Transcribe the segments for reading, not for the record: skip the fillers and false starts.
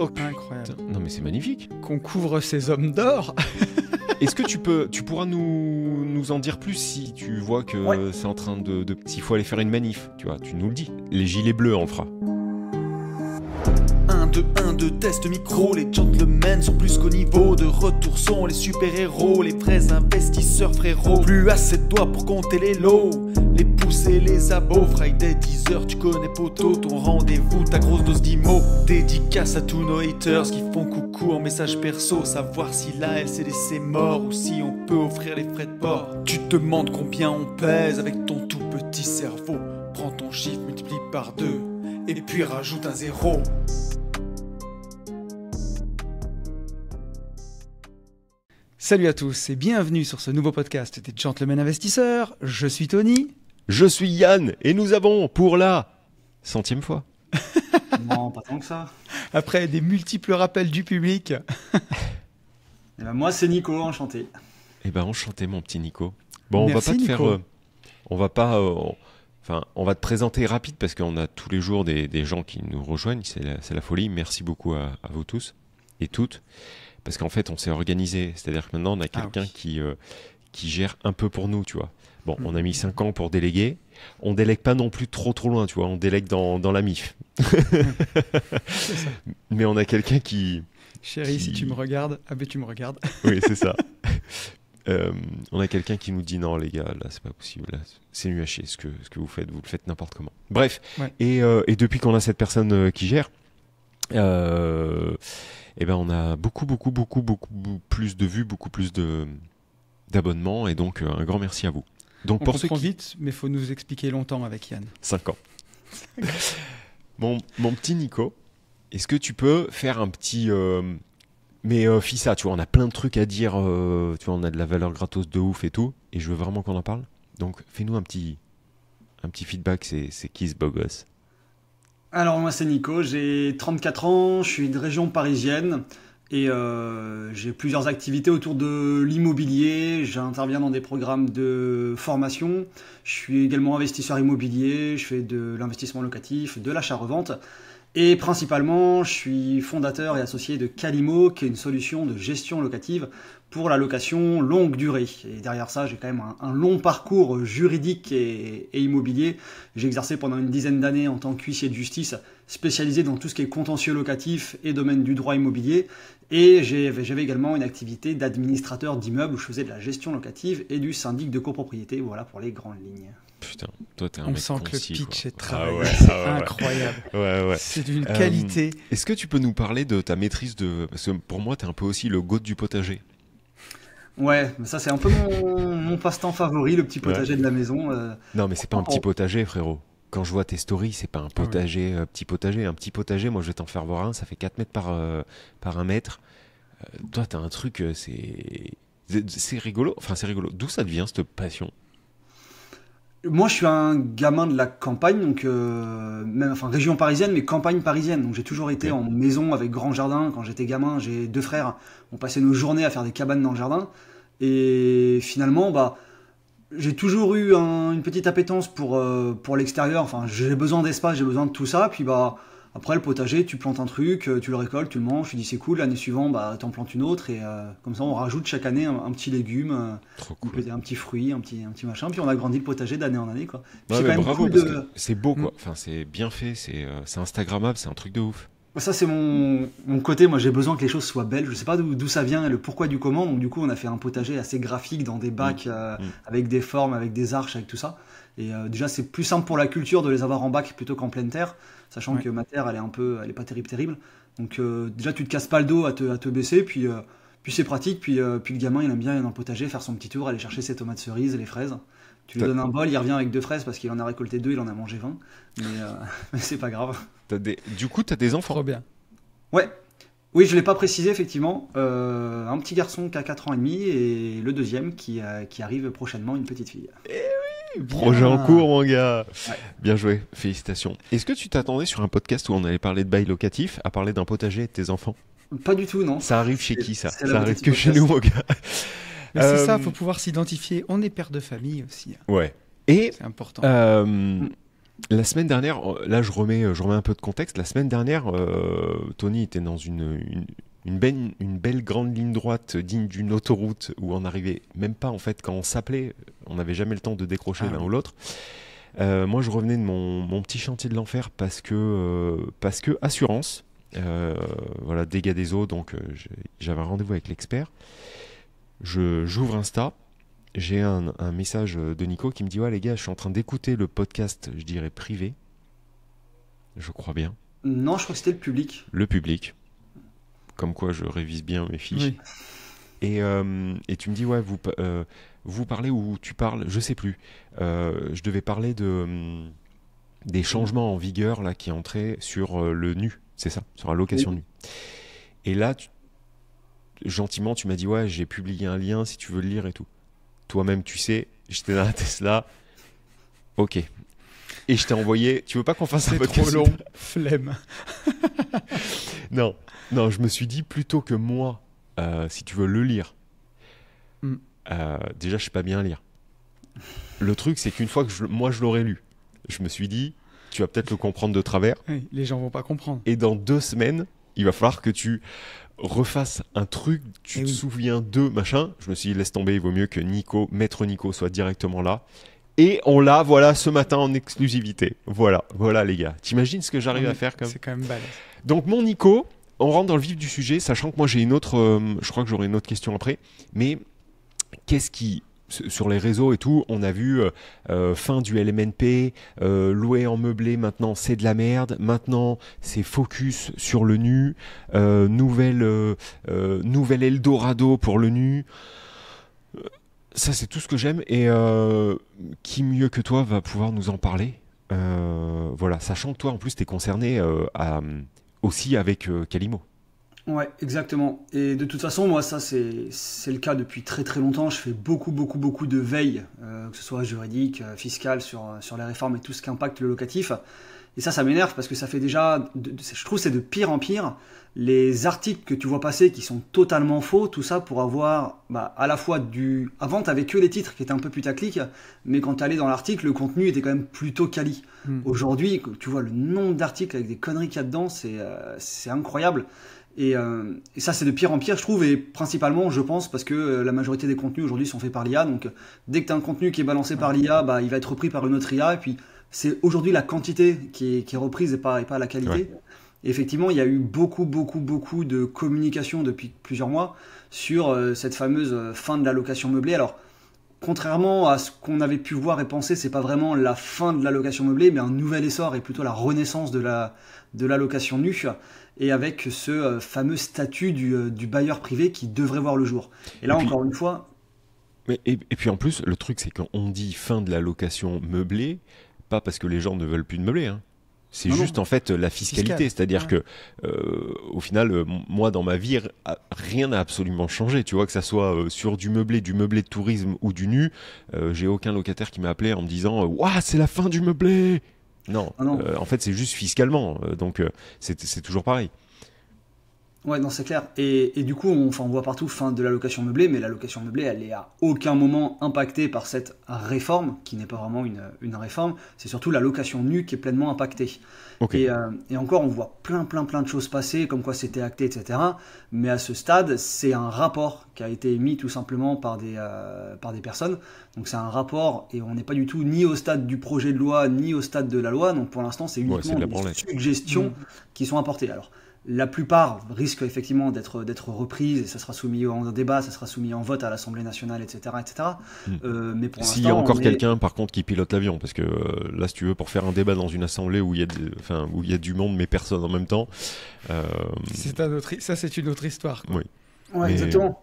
Oh, Incroyable. non mais c'est magnifique. Qu'on couvre ces hommes d'or. Est-ce que tu pourras nous en dire plus si tu vois que c'est en train de s'il faut aller faire une manif, tu vois, tu nous le dis. Les gilets bleus on le fera. 1, 2, test micro, les gentlemen sont plus qu'au niveau. De retour sont les super-héros, les vrais investisseurs frérot. Plus assez de doigts pour compter les lots, les pouces et les abos. Friday 10h, tu connais poto, ton rendez-vous, ta grosse dose d'IMO. Dédicace à tous nos haters qui font coucou en message perso. Savoir si la LCD c'est mort ou si on peut offrir les frais de port. Tu te demandes combien on pèse avec ton tout petit cerveau. Prends ton chiffre, multiplie par 2 et puis rajoute un 0. Salut à tous et bienvenue sur ce nouveau podcast des Gentlemen Investisseurs. Je suis Tony. Je suis Yann et nous avons pour la 100e fois. Non, pas tant que ça. Après des multiples rappels du public. Et ben moi c'est Nico, enchanté. Eh ben enchanté mon petit Nico. Bon, Merci, on va pas te Nico. faire on va pas enfin, on va te présenter rapide parce qu'on a tous les jours des gens qui nous rejoignent, c'est la folie. Merci beaucoup à vous tous et toutes. Parce qu'en fait, on s'est organisé. C'est-à-dire que maintenant, on a quelqu'un qui gère un peu pour nous, tu vois. Bon, on a mis 5 ans pour déléguer. On délègue pas non plus trop loin, tu vois. On délègue dans la MIF. C'est ça. Mais on a quelqu'un qui... Chérie, si tu me regardes, ah ben tu me regardes. Oui, c'est ça. On a quelqu'un qui nous dit non, les gars, là, c'est pas possible. Là, c'est nul à chier ce que vous faites. Vous le faites n'importe comment. Bref. Ouais. Et depuis qu'on a cette personne qui gère... eh ben on a beaucoup plus de vues, beaucoup plus d'abonnements et donc un grand merci à vous. Donc On pour ceux comprend qui... vite, mais il faut nous expliquer longtemps avec Yann. 5 ans. Mon petit Nico, est-ce que tu peux faire un petit... Fissa, tu vois, on a plein de trucs à dire, tu vois, on a de la valeur gratos de ouf et tout, et je veux vraiment qu'on en parle. Donc fais-nous un petit feedback, c'est qui ce beau gosse? Alors moi c'est Nico, j'ai 34 ans, je suis de région parisienne et j'ai plusieurs activités autour de l'immobilier. J'interviens dans des programmes de formation, je suis également investisseur immobilier, je fais de l'investissement locatif, de l'achat-revente et principalement je suis fondateur et associé de Calimo qui est une solution de gestion locative pour la location longue durée. Et derrière ça, j'ai quand même un long parcours juridique et immobilier. J'ai exercé pendant une dizaine d'années en tant qu'huissier de justice, spécialisé dans tout ce qui est contentieux locatif et domaine du droit immobilier. Et j'avais également une activité d'administrateur d'immeubles où je faisais de la gestion locative et du syndic de copropriété. Voilà pour les grandes lignes. Putain, toi t'es un On mec sent que le concis, pitch quoi. est travaillé. Ah C'est ouais. incroyable. Ouais. C'est d'une qualité. Est-ce que tu peux nous parler de ta maîtrise de... Parce que pour moi, t'es un peu aussi le goat du potager. Ouais, mais ça c'est un peu mon passe-temps favori, le petit potager de la maison. Non, mais c'est pas un petit potager, frérot. Quand je vois tes stories, c'est pas un potager, petit potager. Un petit potager, moi je vais t'en faire voir un, ça fait 4 mètres par 1 mètre. Toi, t'as un truc, c'est rigolo. Enfin, c'est rigolo. D'où ça devient cette passion? Moi, je suis un gamin de la campagne, donc région parisienne, mais campagne parisienne. Donc j'ai toujours été en maison avec grand jardin. Quand j'étais gamin, j'ai 2 frères. On passait nos journées à faire des cabanes dans le jardin. Et finalement, j'ai toujours eu une petite appétence pour l'extérieur. Enfin, j'ai besoin d'espace, j'ai besoin de tout ça. Puis après le potager, tu plantes un truc, tu le récoltes, tu le manges, tu dis c'est cool. L'année suivante, t'en plantes une autre et comme ça on rajoute chaque année un petit légume, Trop cool. un petit fruit, un petit machin. Puis on agrandit le potager d'année en année, quoi. Puis Ouais, c'est mais quand même bravo, cool parce de... que c'est beau, quoi. Enfin, c'est bien fait, c'est Instagrammable, c'est un truc de ouf. Ça c'est mon côté, moi j'ai besoin que les choses soient belles, je sais pas d'où ça vient, le pourquoi du comment, donc du coup on a fait un potager assez graphique dans des bacs avec des formes, avec des arches, avec tout ça. Et déjà c'est plus simple pour la culture de les avoir en bac plutôt qu'en pleine terre, sachant que ma terre elle est pas terrible. Donc déjà tu te casses pas le dos à te baisser, puis c'est pratique, puis le gamin il aime bien aller dans le potager, faire son petit tour, aller chercher ses tomates cerises, les fraises. Tu lui donnes un bol, il revient avec 2 fraises parce qu'il en a récolté 2, il en a mangé 20. Mais c'est pas grave. Du coup, t'as des enfants? Trop bien. Ouais. Oui, je l'ai pas précisé effectivement. Un petit garçon qui a 4 ans et demi et le deuxième qui arrive prochainement, une petite fille. Projet en cours, mon gars. Ouais. Bien joué, félicitations. Est-ce que tu t'attendais sur un podcast où on allait parler de bail locatif à parler d'un potager et de tes enfants? Pas du tout, non. Ça arrive chez qui, ça? C'est Ça la arrive petite que chez nous, podcast. mon gars. Mais c'est ça, il faut pouvoir s'identifier. On est père de famille aussi. Ouais. Et C'est important. La semaine dernière, là je remets un peu de contexte. La semaine dernière, Tony était dans une belle grande ligne droite digne d'une autoroute où on n'arrivait même pas, en fait, quand on s'appelait, on n'avait jamais le temps de décrocher l'un ou l'autre. Moi je revenais de mon petit chantier de l'enfer parce que assurance, voilà, dégâts des eaux, donc j'avais un rendez-vous avec l'expert. J'ouvre Insta. J'ai un message de Nico qui me dit « Ouais les gars, je suis en train d'écouter le podcast, je dirais privé. » Je crois bien. Non, je crois que c'était le public. Le public. Comme quoi je révise bien mes fiches. Oui. Et tu me dis « Ouais, vous parlez ou tu parles, je sais plus. Je devais parler des changements en vigueur là, qui entraient sur le nu, c'est ça, sur la location nue. Et là, gentiment, tu m'as dit « Ouais, j'ai publié un lien si tu veux le lire et tout. » Toi-même, tu sais, j'étais dans la Tesla. Ok. Et je t'ai envoyé. Tu veux pas qu'on fasse un podcast? C'est trop long. Flemme. Non, je me suis dit plutôt que moi, si tu veux le lire, déjà, je sais pas bien lire. Le truc, c'est qu'une fois que moi je l'aurais lu, je me suis dit, tu vas peut-être le comprendre de travers. Oui, les gens vont pas comprendre. Et dans 2 semaines, il va falloir que tu refasses un truc, tu te souviens de machin. Je me suis dit, laisse tomber, il vaut mieux que Maître Nico soit directement là. Et on l'a, voilà, ce matin en exclusivité. Voilà les gars. T'imagines ce que j'arrive à faire comme... C'est quand même balèze. Donc mon Nico, on rentre dans le vif du sujet, sachant que moi j'ai une autre... je crois que j'aurai une autre question après. Mais qu'est-ce qui... Sur les réseaux et tout, on a vu fin du LMNP, louer en meublé, maintenant c'est de la merde, maintenant c'est focus sur le nu, nouvel Eldorado pour le nu. Ça c'est tout ce que j'aime et qui mieux que toi va pouvoir nous en parler. Voilà, sachant que toi en plus t'es concerné aussi avec Calimo. Ouais, exactement. Et de toute façon, moi, ça, c'est le cas depuis très très longtemps. Je fais beaucoup de veille, que ce soit juridique, fiscale, sur les réformes et tout ce qui impacte le locatif. Et ça m'énerve parce que ça fait déjà, je trouve, c'est de pire en pire. Les articles que tu vois passer qui sont totalement faux, tout ça pour avoir à la fois Avant, t'avais que les titres qui étaient un peu putaclic, mais quand t'allais dans l'article, le contenu était quand même plutôt quali. Aujourd'hui, tu vois le nombre d'articles avec des conneries qu'il y a dedans, c'est incroyable. Et ça, c'est de pire en pire, je trouve, et principalement, je pense, parce que la majorité des contenus aujourd'hui sont faits par l'IA. Donc, dès que tu as un contenu qui est balancé par l'IA, il va être repris par une autre IA. Et puis, c'est aujourd'hui la quantité qui est reprise et pas la qualité. Ouais. Et effectivement, il y a eu beaucoup de communication depuis plusieurs mois sur cette fameuse fin de la location meublée. Alors, contrairement à ce qu'on avait pu voir et penser, c'est pas vraiment la fin de la location meublée, mais un nouvel essor et plutôt la renaissance de la location nue. Et avec ce fameux statut du bailleur privé qui devrait voir le jour. Et là, encore une fois... Et puis en plus, le truc, c'est qu'on dit fin de la location meublée, pas parce que les gens ne veulent plus de meublé. Hein. C'est juste en fait la fiscalité. C'est-à-dire que, au final, moi, dans ma vie, rien n'a absolument changé. Tu vois, que ça soit sur du meublé de tourisme ou du nu, j'ai aucun locataire qui m'a appelé en me disant « Ouah, c'est la fin du meublé !» Non, en fait c'est juste fiscalement, donc c'est toujours pareil. Ouais, non, c'est clair. Et du coup, on voit partout fin de la location meublée, mais la location meublée, elle est à aucun moment impactée par cette réforme, qui n'est pas vraiment une réforme, c'est surtout la location nue qui est pleinement impactée. Okay. Et encore, on voit plein de choses passer, comme quoi c'était acté, etc. Mais à ce stade, c'est un rapport qui a été émis tout simplement par des personnes. Donc c'est un rapport, et on n'est pas du tout ni au stade du projet de loi, ni au stade de la loi. Donc pour l'instant, c'est uniquement des suggestions qui sont apportées. Alors, la plupart risquent effectivement d'être reprises et ça sera soumis en débat, ça sera soumis en vote à l'Assemblée nationale, etc. Mais pour l'instant, s'il y a encore quelqu'un par contre qui pilote l'avion, parce que là, si tu veux, pour faire un débat dans une assemblée où il y a du monde mais personne en même temps, ça c'est une autre histoire. Quoi. Oui. Ouais, exactement.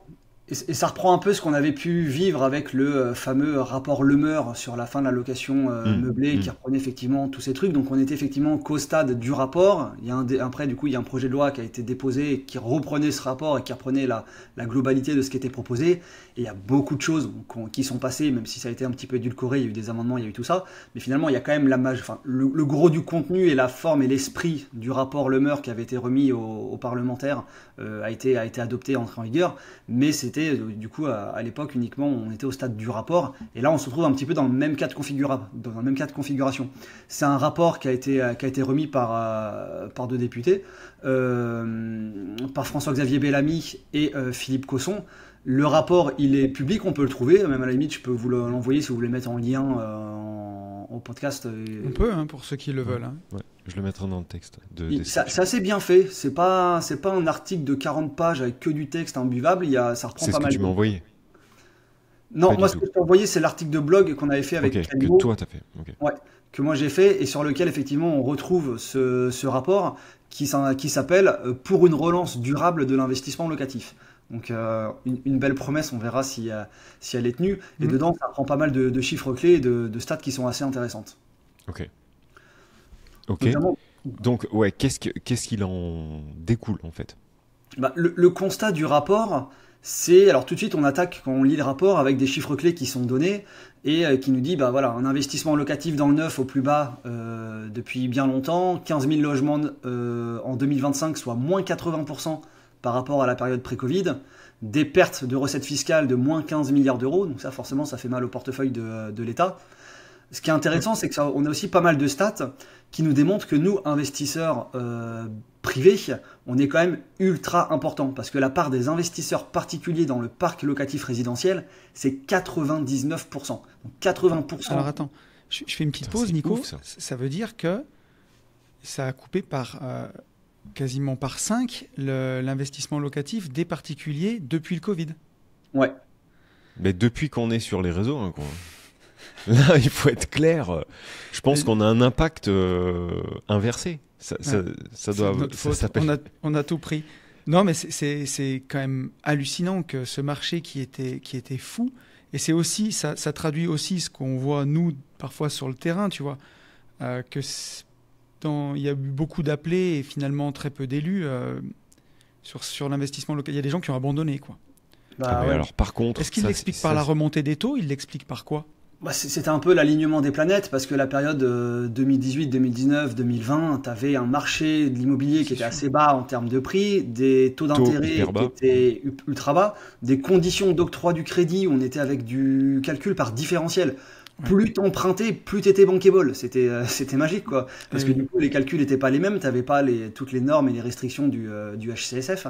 Et ça reprend un peu ce qu'on avait pu vivre avec le fameux rapport Lemeur sur la fin de la location meublée qui reprenait effectivement tous ces trucs. Donc on était effectivement qu'au stade du rapport. Après, du coup, il y a un projet de loi qui a été déposé qui reprenait ce rapport et qui reprenait la globalité de ce qui était proposé. Et il y a beaucoup de choses qui sont passées, même si ça a été un petit peu édulcoré, il y a eu des amendements, il y a eu tout ça. Mais finalement, il y a quand même le gros du contenu et la forme et l'esprit du rapport Lemeur qui avait été remis aux parlementaires a été adopté, entré en vigueur. Mais c'était était du coup à l'époque uniquement, on était au stade du rapport. Et là, on se retrouve un petit peu dans le même cas de configuration. C'est un rapport qui a été remis par deux députés, par François-Xavier Bellamy et Philippe Cosson. Le rapport, il est public, on peut le trouver. Même à la limite, je peux vous l'envoyer si vous voulez mettre en lien au podcast. On peut, pour ceux qui le veulent. Hein. Ouais, je le mettrai dans le texte. C'est assez bien fait. C'est pas un article de 40 pages avec que du texte imbuvable. Ça reprend c'est pas mal. C'est ce que tu m'as envoyé. Non, moi, ce que je t'ai envoyé, c'est l'article de blog qu'on avait fait avec Calimo. Que toi, t'as fait. Okay. Ouais, que moi j'ai fait et sur lequel, effectivement, on retrouve ce rapport qui s'appelle « Pour une relance durable de l'investissement locatif ». Donc une belle promesse, on verra si elle est tenue. Et dedans, ça prend pas mal de chiffres clés et de stats qui sont assez intéressantes. Ok. Notamment, donc, ouais, qu'est-ce qu'il en découle, en fait? Le constat du rapport, c'est... Alors tout de suite, on attaque quand on lit le rapport avec des chiffres clés qui sont donnés et qui nous dit, voilà, un investissement locatif dans le neuf au plus bas depuis bien longtemps, 15 000 logements en 2025, soit moins 80% par rapport à la période pré-Covid, des pertes de recettes fiscales de moins 15 milliards d'euros, donc ça forcément ça fait mal au portefeuille de l'État. Ce qui est intéressant, c'est qu'on a aussi pas mal de stats qui nous démontrent que nous, investisseurs privés, on est quand même ultra important, parce que la part des investisseurs particuliers dans le parc locatif résidentiel, c'est 99%. Donc 80%. Alors attends, je fais une petite pause, Nico. Ouf, ça veut dire que ça a coupé quasiment par 5 l'investissement locatif des particuliers depuis le Covid. Ouais. Mais depuis qu'on est sur les réseaux, hein, quoi. Là, il faut être clair. Je pense qu'on a un impact inversé. Ça doit. Ça s'appelle. On a tout pris. Non, mais c'est quand même hallucinant que ce marché qui était fou. Et c'est aussi, ça traduit aussi ce qu'on voit nous parfois sur le terrain, tu vois, que il y a eu beaucoup d'appelés et finalement très peu d'élus sur l'investissement local. Il y a des gens qui ont abandonné, quoi. Ouais. Alors, par contre, est-ce qu'il l'explique par la remontée des taux? Il l'explique par quoi? C'était un peu l'alignement des planètes, parce que la période 2018, 2019, 2020, tu avais un marché de l'immobilier qui était assez bas en termes de prix, des taux d'intérêt qui étaient ultra bas, des conditions d'octroi du crédit où on était avec du calcul par différentiel. Plus t'empruntais, plus t'étais bankable. C'était magique, quoi. Parce que du coup, les calculs n'étaient pas les mêmes. T'avais pas toutes les normes et les restrictions du HCSF.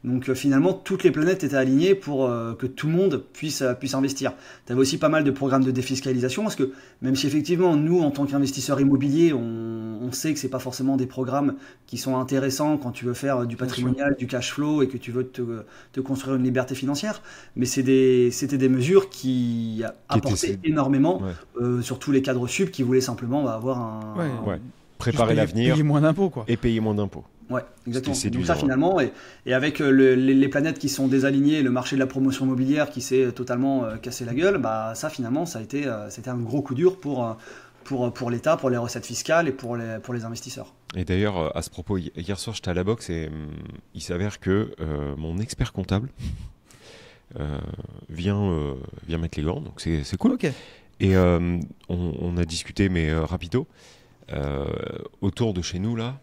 Donc finalement, toutes les planètes étaient alignées pour que tout le monde puisse investir. T'avais aussi pas mal de programmes de défiscalisation, parce que même si effectivement, nous, en tant qu'investisseurs immobiliers, on sait que c'est pas forcément des programmes qui sont intéressants quand tu veux faire du patrimonial, du cash flow et que tu veux te construire une liberté financière. Mais c'était des mesures qui apportaient énormément. Sur tous les cadres sup qui voulaient simplement avoir préparer l'avenir, payer moins d'impôts, quoi. Et payer moins d'impôts. Ouais, exactement. Donc ça finalement, et avec les planètes qui sont désalignées, le marché de la promotion immobilière qui s'est totalement cassé la gueule, ça finalement c'était un gros coup dur pour l'État, pour les recettes fiscales et pour les investisseurs. Et d'ailleurs, à ce propos, hier soir j'étais à la boxe et il s'avère que mon expert comptable vient mettre les gants, donc c'est cool. Okay. Et on a discuté, mais rapido, autour de chez nous, là,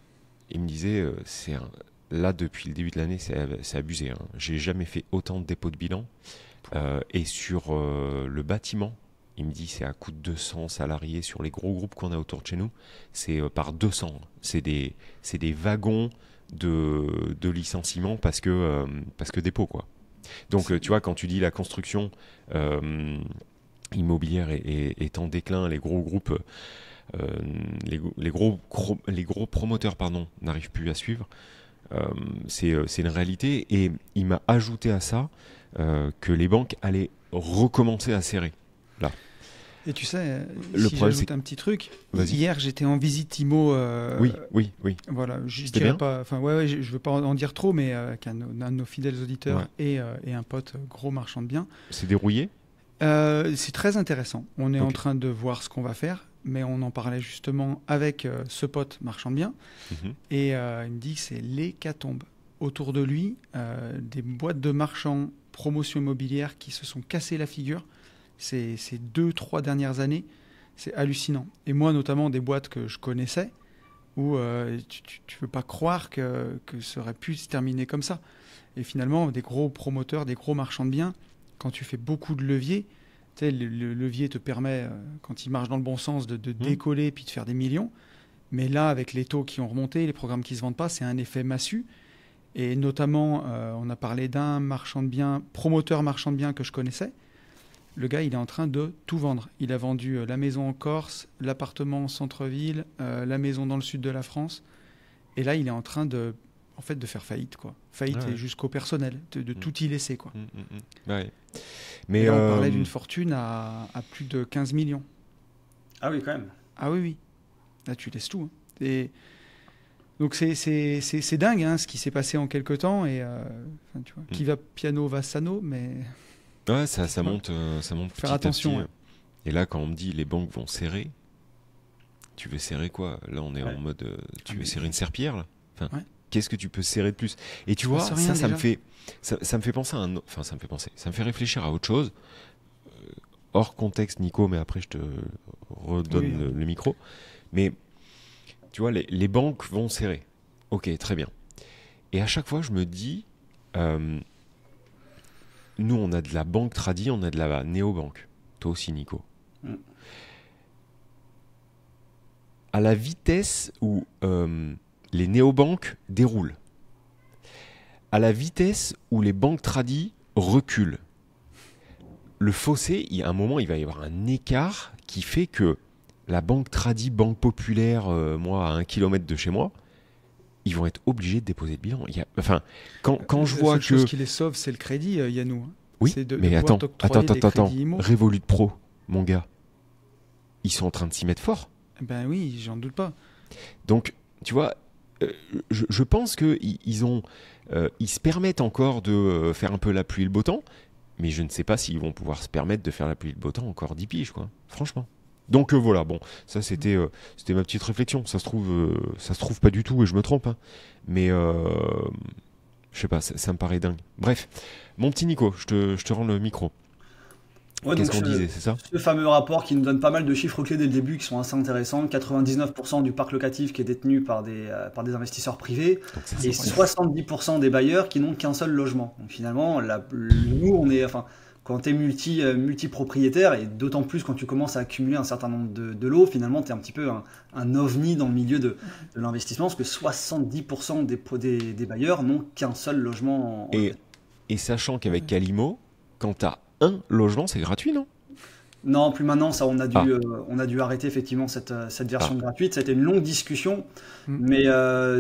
il me disait, là, depuis le début de l'année, c'est abusé. Hein. J'ai jamais fait autant de dépôts de bilan. Et sur le bâtiment, il me dit, c'est à coût de 200 salariés sur les gros groupes qu'on a autour de chez nous. C'est par 200. C'est des wagons de licenciements parce que dépôt, quoi. Donc, tu vois, quand tu dis la construction immobilière est en déclin, les gros groupes, les gros promoteurs, n'arrivent plus à suivre. C'est une réalité. Et il m'a ajouté à ça que les banques allaient recommencer à serrer. Là. Et tu sais, si j'ajoute un petit truc, hier j'étais en visite IMO. Oui. Voilà, je dirais pas. Enfin, je veux pas en dire trop, mais qu'un de nos fidèles auditeurs et un pote gros marchand de biens. C'est dérouillé. C'est très intéressant. On est en train de voir ce qu'on va faire, mais on en parlait justement avec ce pote marchand de biens, et il me dit que c'est l'hécatombe. Autour de lui, des boîtes de marchands, promotion immobilière qui se sont cassés la figure ces 2-3 dernières années. C'est hallucinant. Et moi, notamment, des boîtes que je connaissais, où tu veux pas croire que ça aurait pu se terminer comme ça. Et finalement, des gros promoteurs, des gros marchands de biens, quand tu fais beaucoup de levier, tu sais, le levier te permet, quand il marche dans le bon sens, de décoller puis de faire des millions. Mais là, avec les taux qui ont remonté, les programmes qui ne se vendent pas, c'est un effet massue. Et notamment, on a parlé d'un marchand de biens, promoteur marchand de biens que je connaissais. Le gars, il est en train de tout vendre. Il a vendu la maison en Corse, l'appartement en centre-ville, la maison dans le sud de la France. Et là, il est en train de faire faillite, quoi. Faillite et jusqu'au personnel, de tout y laisser, quoi. Ouais. Mais et là, on parlait d'une fortune à plus de 15 millions. Ah oui, quand même. Ah oui. Là, tu laisses tout. Hein. Et donc, c'est dingue, hein, ce qui s'est passé en quelque temps. Et, tu vois, qui va piano va sano, mais... Ouais, ça monte petit faire attention, à petit. Ouais. Et là, quand on me dit les banques vont serrer, tu veux serrer quoi? Là, on est en mode... tu veux serrer une serpillière, là? Enfin, qu'est-ce que tu peux serrer de plus? Et tu vois, ça me fait penser à ça me fait réfléchir à autre chose. Hors contexte, Nico, mais après, je te redonne le micro. Mais, tu vois, les banques vont serrer. Ok, très bien. Et à chaque fois, je me dis... nous, on a de la banque tradie, on a de la néobanque. Toi aussi, Nico. À la vitesse où les néobanques déroulent, à la vitesse où les banques tradies reculent, le fossé, il y a un moment, il va y avoir un écart qui fait que la banque tradie, banque populaire, moi, à 1 kilomètre de chez moi, ils vont être obligés de déposer le bilan. Quand je vois que... La seule chose qui les sauve, c'est le crédit, Yannou. Oui, mais attends. Revolut Pro, mon gars, ils sont en train de s'y mettre fort. Ben oui, j'en doute pas. Donc, tu vois, je pense qu'ils ils se permettent encore de faire un peu la pluie et le beau temps, mais je ne sais pas s'ils vont pouvoir se permettre de faire la pluie et le beau temps encore 10 piges, quoi. Franchement. Donc voilà, bon, ça c'était ma petite réflexion. Ça se trouve pas du tout et je me trompe, hein. Mais je sais pas, ça me paraît dingue. Bref, mon petit Nico, je te rends le micro. Ouais, qu'est-ce qu'on disait, c'est ça? Ce fameux rapport qui nous donne pas mal de chiffres clés dès le début qui sont assez intéressants. 99% du parc locatif qui est détenu par des investisseurs privés et 70% des bailleurs qui n'ont qu'un seul logement. Donc finalement, nous, on est... Quand tu es multipropriétaire, et d'autant plus quand tu commences à accumuler un certain nombre de lots, finalement, tu es un petit peu un ovni dans le milieu de l'investissement, parce que 70% des bailleurs n'ont qu'un seul logement. Et sachant qu'avec Calimo, quand tu as un logement, c'est gratuit, non? Non, plus maintenant, ça, on a dû arrêter effectivement cette version gratuite. Ça a été une longue discussion, mais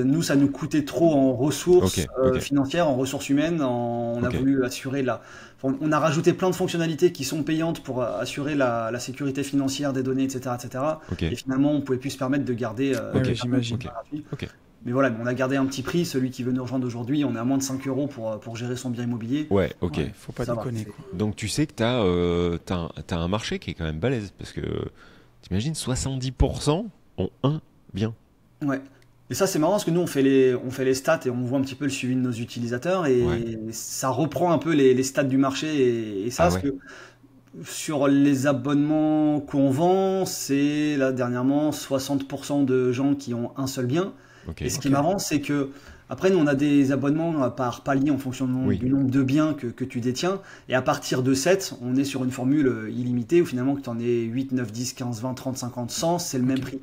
nous, ça nous coûtait trop en ressources financières, en ressources humaines. On a voulu assurer on a rajouté plein de fonctionnalités qui sont payantes pour assurer la sécurité financière des données, etc. Et finalement, on ne pouvait plus se permettre de garder j'imagine. gratuit. Mais voilà, on a gardé un petit prix. Celui qui veut nous rejoindre aujourd'hui, on est à moins de 5 € pour gérer son bien immobilier. Ouais, ok. Ouais, faut pas déconner. Donc tu sais que t'as un marché qui est quand même balèze, parce que t'imagines 70% ont un bien. Ouais. Et ça, c'est marrant parce que nous, on fait les stats et on voit un petit peu le suivi de nos utilisateurs et ça reprend un peu les stats du marché et ça, parce que sur les abonnements qu'on vend, c'est là dernièrement 60% de gens qui ont un seul bien. Et ce qui est marrant, c'est que après, nous, on a des abonnements par palier en fonction du nombre de biens que tu détiens. Et à partir de 7, on est sur une formule illimitée où finalement, que tu en aies 8, 9, 10, 15, 20, 30, 50, 100, c'est le même prix.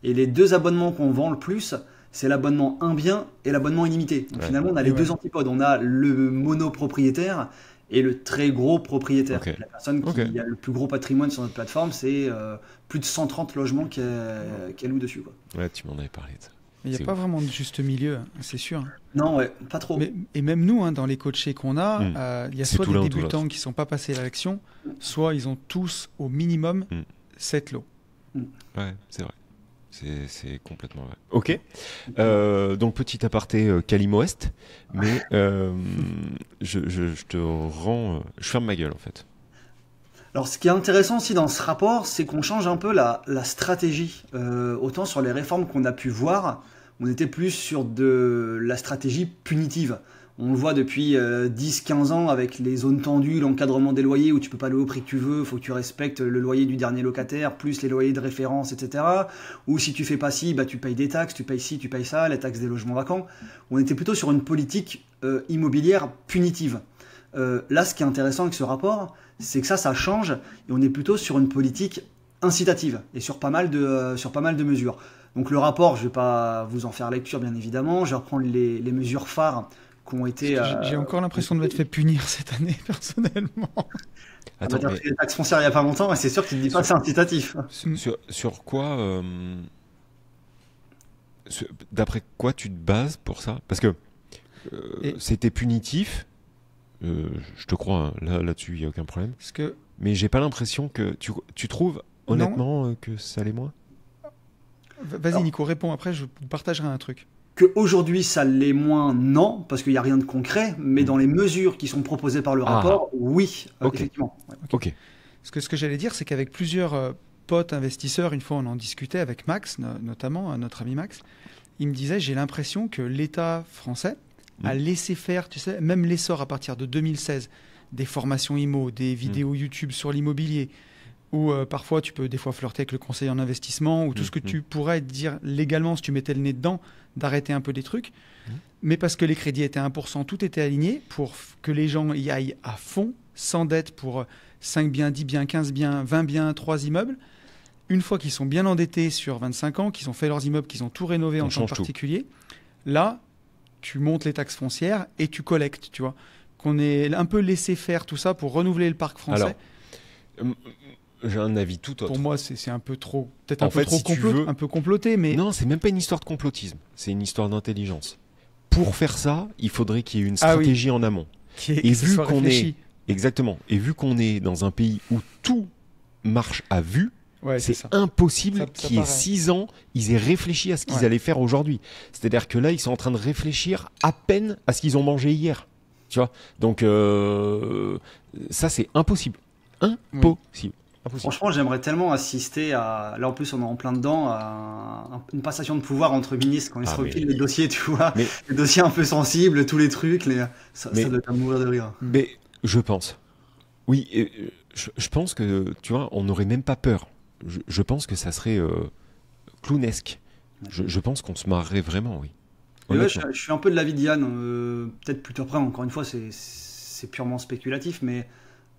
Et les deux abonnements qu'on vend le plus, c'est l'abonnement un bien et l'abonnement illimité. Donc finalement, on a les deux antipodes. On a le monopropriétaire et le très gros propriétaire. La personne qui a le plus gros patrimoine sur notre plateforme, c'est plus de 130 logements qu'elle loue dessus, quoi. Ouais, tu m'en avais parlé de ça. Il n'y a pas vraiment de juste milieu, c'est sûr. Non, pas trop. Et même nous, dans les coachés qu'on a, il y a soit des débutants qui ne sont pas passés à l'action, soit ils ont tous au minimum 7 lots. Ouais, c'est vrai. C'est complètement vrai. Ok. Donc, petit aparté Calimo Est, mais je te rends... je ferme ma gueule, en fait. Alors, ce qui est intéressant aussi dans ce rapport, c'est qu'on change un peu la stratégie. Autant sur les réformes qu'on a pu voir, on était plus sur de la stratégie punitive. On le voit depuis 10-15 ans avec les zones tendues, l'encadrement des loyers où tu peux pas louer au prix que tu veux, il faut que tu respectes le loyer du dernier locataire, plus les loyers de référence, etc. Ou si tu fais pas ci, bah, tu payes des taxes, tu payes ci, tu payes ça, la taxe des logements vacants. On était plutôt sur une politique immobilière punitive. Là, ce qui est intéressant avec ce rapport, c'est que ça change et on est plutôt sur une politique incitative et sur pas mal de mesures. Donc le rapport, je vais pas vous en faire lecture bien évidemment, je vais reprendre les mesures phares qui ont été... J'ai encore l'impression de m'être fait punir cette année, personnellement. Attends, t'as pris les taxes foncières il y a pas longtemps, et c'est sûr qu'il ne dit pas que c'est incitatif. Sur quoi... d'après quoi tu te bases pour ça? Parce que c'était punitif, je te crois, hein, là-dessus, il n'y a aucun problème. Mais j'ai pas l'impression que... Tu trouves, honnêtement, que ça l'est moins? Vas-y, Nico, réponds. Après, je vous partagerai un truc. Qu'aujourd'hui, ça l'est moins, non, parce qu'il n'y a rien de concret, mais dans les mesures qui sont proposées par le rapport, oui, effectivement. Ouais. Ok. Ce que j'allais dire, c'est qu'avec plusieurs potes investisseurs, une fois on en discutait avec Max, notamment, notre ami Max, il me disait, j'ai l'impression que l'État français a laissé faire, tu sais, même l'essor à partir de 2016, des formations IMO, des vidéos YouTube sur l'immobilier, où parfois tu peux des fois flirter avec le conseiller en investissement, ou tout ce que tu pourrais dire légalement si tu mettais le nez dedans, d'arrêter un peu des trucs. Mais parce que les crédits étaient à 1%, tout était aligné pour que les gens y aillent à fond, sans dette pour 5 biens, 10 biens, 15 biens, 20 biens, 3 immeubles. Une fois qu'ils sont bien endettés sur 25 ans, qu'ils ont fait leurs immeubles, qu'ils ont tout rénové en tant que particulier, là, tu montes les taxes foncières et tu collectes, tu vois. Qu'on ait un peu laissé faire tout ça pour renouveler le parc français. Alors, j'ai un avis tout autre. Pour moi, c'est un peu trop, peut-être un peu comploté, mais... Non, c'est même pas une histoire de complotisme, c'est une histoire d'intelligence. Pour faire ça, il faudrait qu'il y ait une stratégie en amont. Et vu qu'on est... Exactement. Et vu qu'on est dans un pays où tout marche à vue, c'est impossible qu'il y ait 6 ans, ils aient réfléchi à ce qu'ils allaient faire aujourd'hui. C'est-à-dire que là, ils sont en train de réfléchir à peine à ce qu'ils ont mangé hier. Tu vois? Donc, ça, c'est impossible. Impossible. Franchement, j'aimerais tellement assister à... Là, en plus, on est en plein dedans, à une passation de pouvoir entre ministres quand ils se refilent les dossiers, tu vois. Les dossiers un peu sensibles, tous les trucs. Ça doit mourir de rire. Mais je pense. Oui, je pense que, tu vois, on n'aurait même pas peur. Je pense que ça serait clownesque. Je pense qu'on se marrerait vraiment, oui. Ouais, je suis un peu de l'avis de Yann. Peut-être plus tard après, encore une fois, c'est purement spéculatif, mais...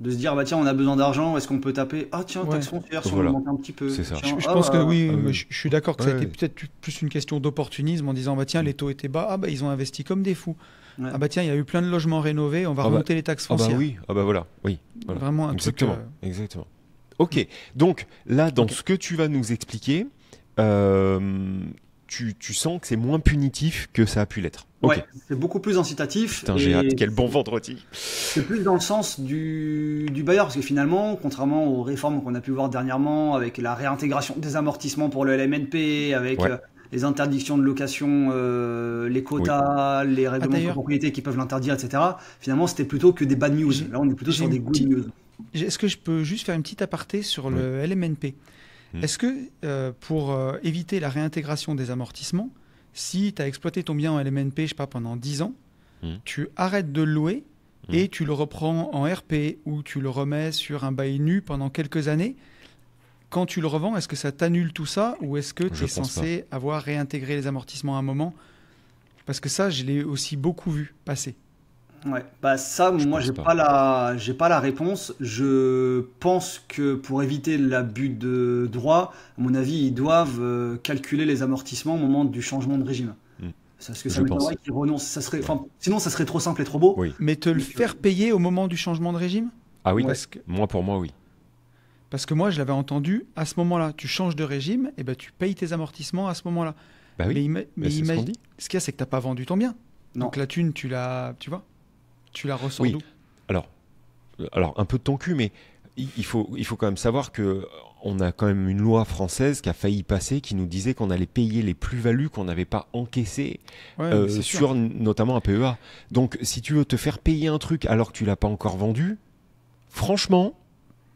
de se dire, bah tiens, on a besoin d'argent, est-ce qu'on peut taper taxe foncière si on manque un petit peu. C'est ça. Je pense que oui, je suis d'accord que ça a été peut-être plus une question d'opportunisme en disant, bah tiens, les taux étaient bas, ils ont investi comme des fous. Ah bah tiens, il y a eu plein de logements rénovés, on va remonter les taxes foncières. Voilà. Vraiment un truc... Exactement. Ok, donc là, dans ce que tu vas nous expliquer, tu sens que c'est moins punitif que ça a pu l'être. Ouais, c'est beaucoup plus incitatif. Putain, j'ai hâte, quel bon vendredi. C'est plus dans le sens du bailleur, parce que finalement, contrairement aux réformes qu'on a pu voir dernièrement, avec la réintégration des amortissements pour le LMNP, avec les interdictions de location, les quotas, les règlements de propriété qui peuvent l'interdire, etc. Finalement, c'était plutôt que des bad news. Là, on est plutôt sur des good news. Est-ce que je peux juste faire une petite aparté sur le LMNP? Est-ce que pour éviter la réintégration des amortissements, si tu as exploité ton bien en LMNP, je sais pas, pendant 10 ans, tu arrêtes de le louer et tu le reprends en RP ou tu le remets sur un bail nu pendant quelques années, quand tu le revends, est-ce que ça t'annule tout ça ou est-ce que tu es censé avoir réintégré les amortissements à un moment? Parce que ça, je l'ai aussi beaucoup vu passer. Ouais, bah ça, moi, j'ai pas la réponse. Je pense que pour éviter l'abus de droit, à mon avis, ils doivent calculer les amortissements au moment du changement de régime. Parce que ça m'étonnerait qu'ils renoncent. Sinon, ça serait trop simple et trop beau. Oui. Mais te le faire payer au moment du changement de régime? Ah oui, pour moi, oui. Parce que moi, je l'avais entendu, à ce moment-là, tu changes de régime, et tu payes tes amortissements à ce moment-là. Bah oui, mais ce qu'il y a, c'est que tu n'as pas vendu ton bien. Non. Donc la thune, tu la ressors d'où? Alors, un peu de ton cul, mais il faut quand même savoir que on a quand même une loi française qui a failli passer, qui nous disait qu'on allait payer les plus-values qu'on n'avait pas encaissées sur notamment un PEA. Donc, si tu veux te faire payer un truc alors que tu l'as pas encore vendu, franchement,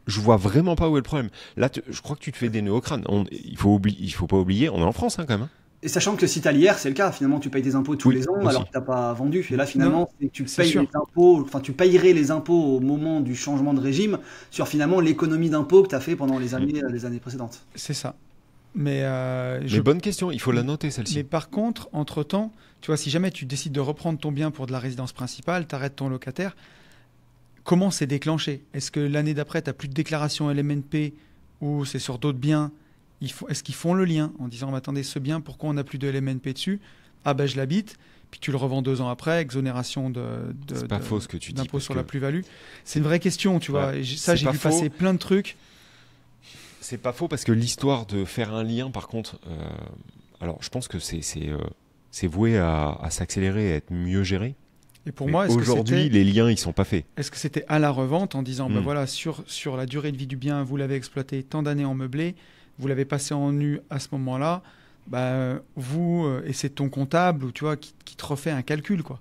je vois vraiment pas où est le problème. Là, je crois que tu te fais des nœuds au crâne. Il faut pas oublier, on est en France quand même. Et sachant que si tu as l'IR, c'est le cas. Finalement, tu payes tes impôts tous Oui, les ans aussi. alors que tu n'as pas vendu. Et là, finalement, c'est que tu c'est payes sûr. les impôts, enfin, tu payerais les impôts au moment du changement de régime sur finalement l'économie d'impôts que tu as fait pendant les années précédentes. C'est ça. Mais, Mais bonne question, il faut la noter mais celle-ci. par contre, entre-temps, tu vois, si jamais tu décides de reprendre ton bien pour de la résidence principale, tu arrêtes ton locataire, comment c'est déclenché? Est-ce que l'année d'après, tu n'as plus de déclaration LMNP ou c'est sur d'autres biens? Est-ce qu'ils font le lien en disant, mais attendez, ce bien, pourquoi on n'a plus de LMNP dessus? Ah ben je l'habite, puis tu le revends 2 ans après, exonération C'est pas faux ce que tu dis. d'impôt parce sur que la plus-value. C'est une vraie question, tu vois. Ouais, Et c'est j'ai pas vu faux. passer plein de trucs. C'est pas faux parce que l'histoire de faire un lien, par contre, alors je pense que c'est voué à s'accélérer, à être mieux géré. Et pour Mais moi, est-ce que aujourd'hui, c'était les liens, ils sont pas faits. à la revente en disant, ben Mm. voilà, sur la durée de vie du bien, vous l'avez exploité tant d'années en meublé, vous l'avez passé en nu à ce moment-là, et c'est ton comptable ou tu vois qui te refait un calcul quoi,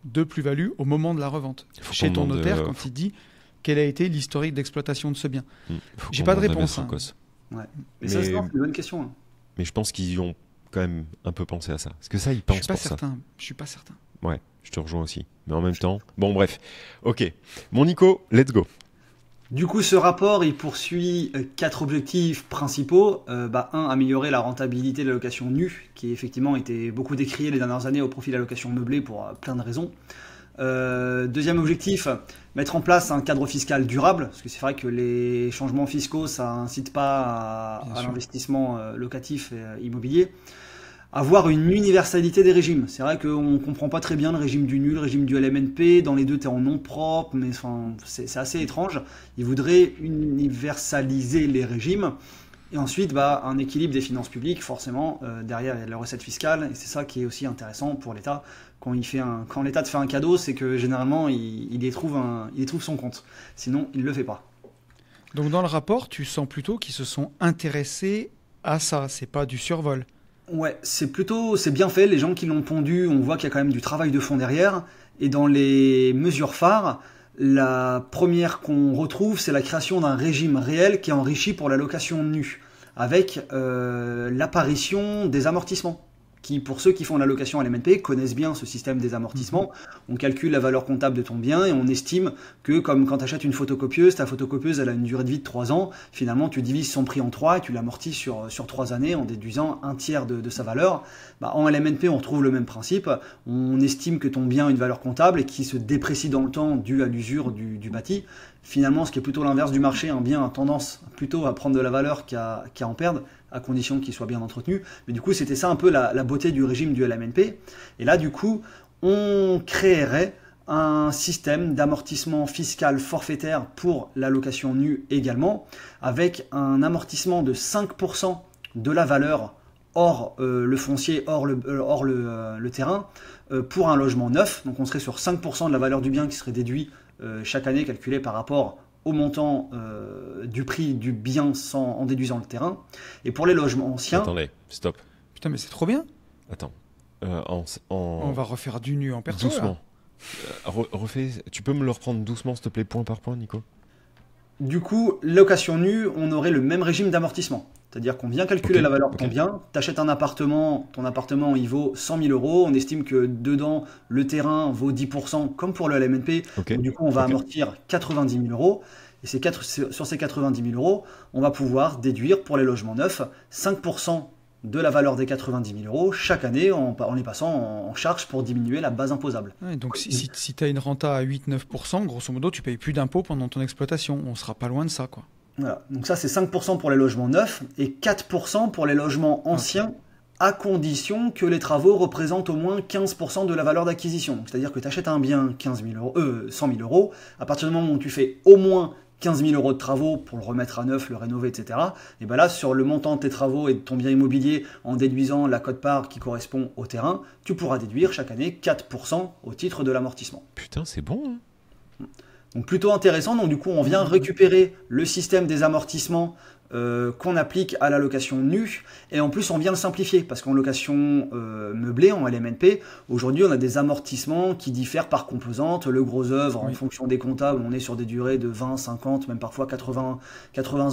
de plus-value au moment de la revente. Faut Chez qu'on ton demande, notaire, quand il dit quel a été l'historique d'exploitation de ce bien. Faut J'ai qu'on pas de demande à réponse, Maître hein. Cos. Mais ça, Mais- c'est une bonne question. Hein. Mais je pense qu'ils ont quand même un peu pensé à ça. Parce que ça, ils Je pensent suis pas pour ça. certain. Je suis pas certain. Ouais, je te rejoins aussi. Mais en même temps, bon bref. Ok. Mon Nico, let's go. Du coup, ce rapport, il poursuit 4 objectifs principaux. Un, améliorer la rentabilité de la location nue, qui effectivement était beaucoup décriée les dernières années au profit de la location meublée pour plein de raisons. Deuxième objectif, mettre en place un cadre fiscal durable, parce que c'est vrai que les changements fiscaux, ça incite pas Bien à sûr. l'investissement locatif et immobilier. Avoir une universalité des régimes. C'est vrai qu'on ne comprend pas très bien le régime du nul, le régime du LMNP. Dans les deux, tu es en nom propre, mais enfin, c'est assez étrange. Ils voudraient universaliser les régimes. Et ensuite, un équilibre des finances publiques, forcément, derrière, il y a la recette fiscale. Et c'est ça qui est aussi intéressant pour l'État. Quand l'État te fait un cadeau, c'est que généralement, il y trouve son compte. Sinon, il ne le fait pas. Donc dans le rapport, tu sens plutôt qu'ils se sont intéressés à ça. C'est pas du survol. Ouais, c'est bien fait. Les gens qui l'ont pondu, on voit qu'il y a quand même du travail de fond derrière. Et dans les mesures phares, la première qu'on retrouve, c'est la création d'un régime réel qui est enrichi pour la location nue, avec l'apparition des amortissements. Qui, pour ceux qui font la location à l'MNP, connaissent bien ce système des amortissements. On calcule la valeur comptable de ton bien et on estime que, comme quand tu achètes une photocopieuse, ta photocopieuse elle a une durée de vie de 3 ans. Finalement, tu divises son prix en 3 et tu l'amortis sur 3 années en déduisant un tiers de sa valeur. En LMNP, on retrouve le même principe. On estime que ton bien a une valeur comptable et qui se déprécie dans le temps dû à l'usure du bâti. Finalement, ce qui est plutôt l'inverse du marché, un bien a tendance plutôt à prendre de la valeur qu'à en perdre, à condition qu'il soit bien entretenu. Mais du coup, c'était ça un peu la beauté du régime du LMNP. Et là, du coup, on créerait un système d'amortissement fiscal forfaitaire pour la location nue également, avec un amortissement de 5% de la valeur hors le foncier, hors le terrain, pour un logement neuf. Donc on serait sur 5% de la valeur du bien qui serait déduit chaque année, calculé par rapport au montant du prix du bien en déduisant le terrain. Et pour les logements anciens... Attendez, stop. Putain, mais c'est trop bien. Attends. On va refaire du nu en perso. Doucement. Là. Refais. Tu peux me le reprendre doucement, s'il te plaît, point par point, Nico? Du coup, location nue, on aurait le même régime d'amortissement. C'est-à-dire qu'on vient calculer la valeur de ton bien, tu achètes un appartement, ton appartement il vaut 100 000 euros, on estime que dedans le terrain vaut 10% comme pour le LMNP, donc du coup on va amortir 90 000 euros, et sur ces 90 000 euros, on va pouvoir déduire pour les logements neufs 5% de la valeur des 90 000 euros chaque année en les passant en charge pour diminuer la base imposable. Ouais, donc si tu as une renta à 8-9%, grosso modo, tu payes plus d'impôts pendant ton exploitation. On sera pas loin de ça, quoi. Voilà. Donc ça, c'est 5% pour les logements neufs et 4% pour les logements anciens, à condition que les travaux représentent au moins 15% de la valeur d'acquisition. C'est-à-dire que tu achètes un bien 100 000 euros, à partir du moment où tu fais au moins 15 000 euros de travaux pour le remettre à neuf, le rénover, etc. Et bien là, sur le montant de tes travaux et de ton bien immobilier, en déduisant la quote-part qui correspond au terrain, tu pourras déduire chaque année 4% au titre de l'amortissement. Putain, c'est bon, hein. Donc plutôt intéressant, donc du coup on vient récupérer le système des amortissements qu'on applique à la location nue, et en plus on vient le simplifier, parce qu'en location meublée, en LMNP, aujourd'hui on a des amortissements qui diffèrent par composante. Le gros œuvre, en fonction des comptables, on est sur des durées de 20, 50, même parfois 80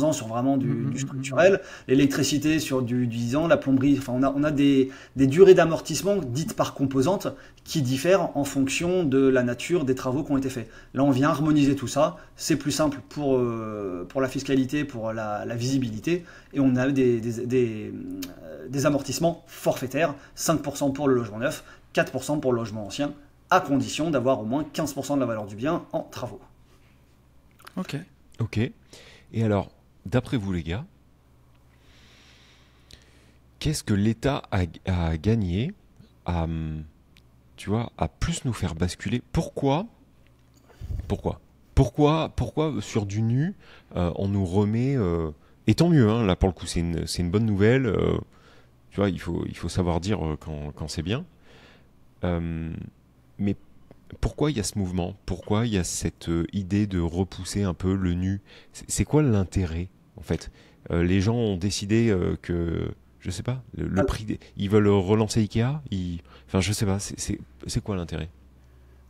ans sur vraiment du structurel, l'électricité sur du 10 ans, la plomberie, enfin on a des durées d'amortissement dites par composante qui diffèrent en fonction de la nature des travaux qui ont été faits. Là on vient harmoniser tout ça, c'est plus simple pour la fiscalité, pour la visibilité, et on a des amortissements forfaitaires, 5% pour le logement neuf, 4% pour le logement ancien, à condition d'avoir au moins 15% de la valeur du bien en travaux. Ok. Et alors, d'après vous les gars, qu'est-ce que l'État a gagné à plus nous faire basculer? Pourquoi sur du nu, on nous remet... et tant mieux, hein, là pour le coup, c'est une bonne nouvelle. Tu vois, il faut savoir dire quand c'est bien. Mais pourquoi il y a ce mouvement? Pourquoi il y a cette idée de repousser un peu le nu? C'est quoi l'intérêt, en fait? Les gens ont décidé que... Je sais pas, le prix... Ils veulent relancer Ikea? Enfin, je sais pas, c'est quoi l'intérêt?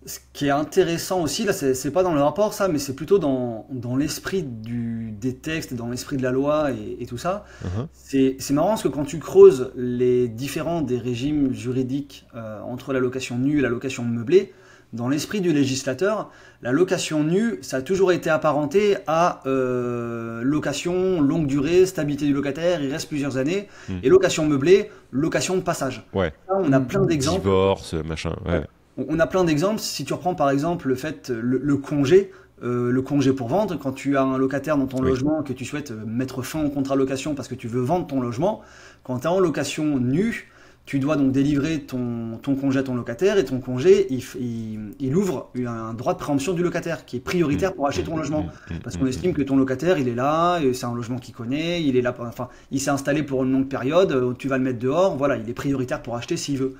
Ce qui est intéressant aussi, là, c'est pas dans le rapport ça, mais c'est plutôt dans l'esprit des textes, dans l'esprit de la loi et tout ça. C'est marrant parce que quand tu creuses les différents des régimes juridiques entre la location nue et la location meublée, dans l'esprit du législateur, la location nue, ça a toujours été apparenté à location longue durée, stabilité du locataire, il reste plusieurs années, et location meublée, location de passage. Ouais. Là, on a plein d'exemples. Divorce, machin, ouais. On a plein d'exemples. Si tu reprends par exemple le congé pour vendre, quand tu as un locataire dans ton logement que tu souhaites mettre fin au contrat de location parce que tu veux vendre ton logement, quand tu es en location nue, tu dois donc délivrer ton congé à ton locataire, et ton congé, il ouvre un droit de préemption du locataire qui est prioritaire pour acheter ton logement. Parce qu'on estime que ton locataire, il est là, c'est un logement qu'il connaît, il est là, enfin, il s'est installé pour une longue période, tu vas le mettre dehors, voilà, il est prioritaire pour acheter s'il veut.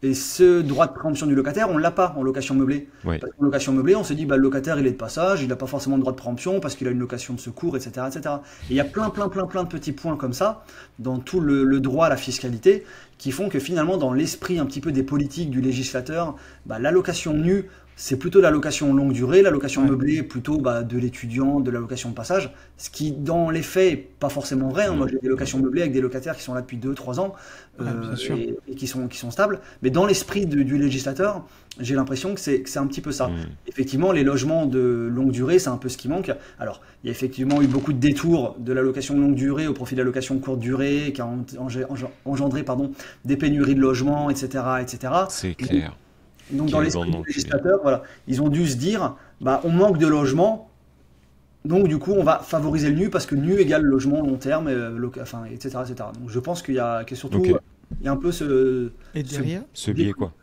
Et ce droit de préemption du locataire, on ne l'a pas en location meublée. Ouais. Parce qu'en location meublée, on se dit, le locataire, il est de passage, il n'a pas forcément de droit de préemption parce qu'il a une location de secours, etc., etc. Et il y a plein de petits points comme ça, dans tout le droit à la fiscalité, qui font que finalement, dans l'esprit un petit peu des politiques du législateur, la location nue, c'est plutôt la location longue durée, la location meublée plutôt de l'étudiant, de la location de passage, ce qui dans les faits n'est pas forcément vrai. Moi j'ai des locations meublées avec des locataires qui sont là depuis 2-3 ans et qui sont stables, mais dans l'esprit du législateur, j'ai l'impression que c'est un petit peu ça. Effectivement, les logements de longue durée, c'est un peu ce qui manque. Alors, il y a effectivement eu beaucoup de détours de la location de longue durée au profit de la location de courte durée, qui a engendré des pénuries de logements, etc. etc. C'est clair. Donc dans l'esprit des législateurs, voilà, ils ont dû se dire, on manque de logements, donc du coup on va favoriser le nu parce que nu égale logement long terme, etc., etc. Donc je pense qu'il y a surtout il y a un peu ce biais quoi.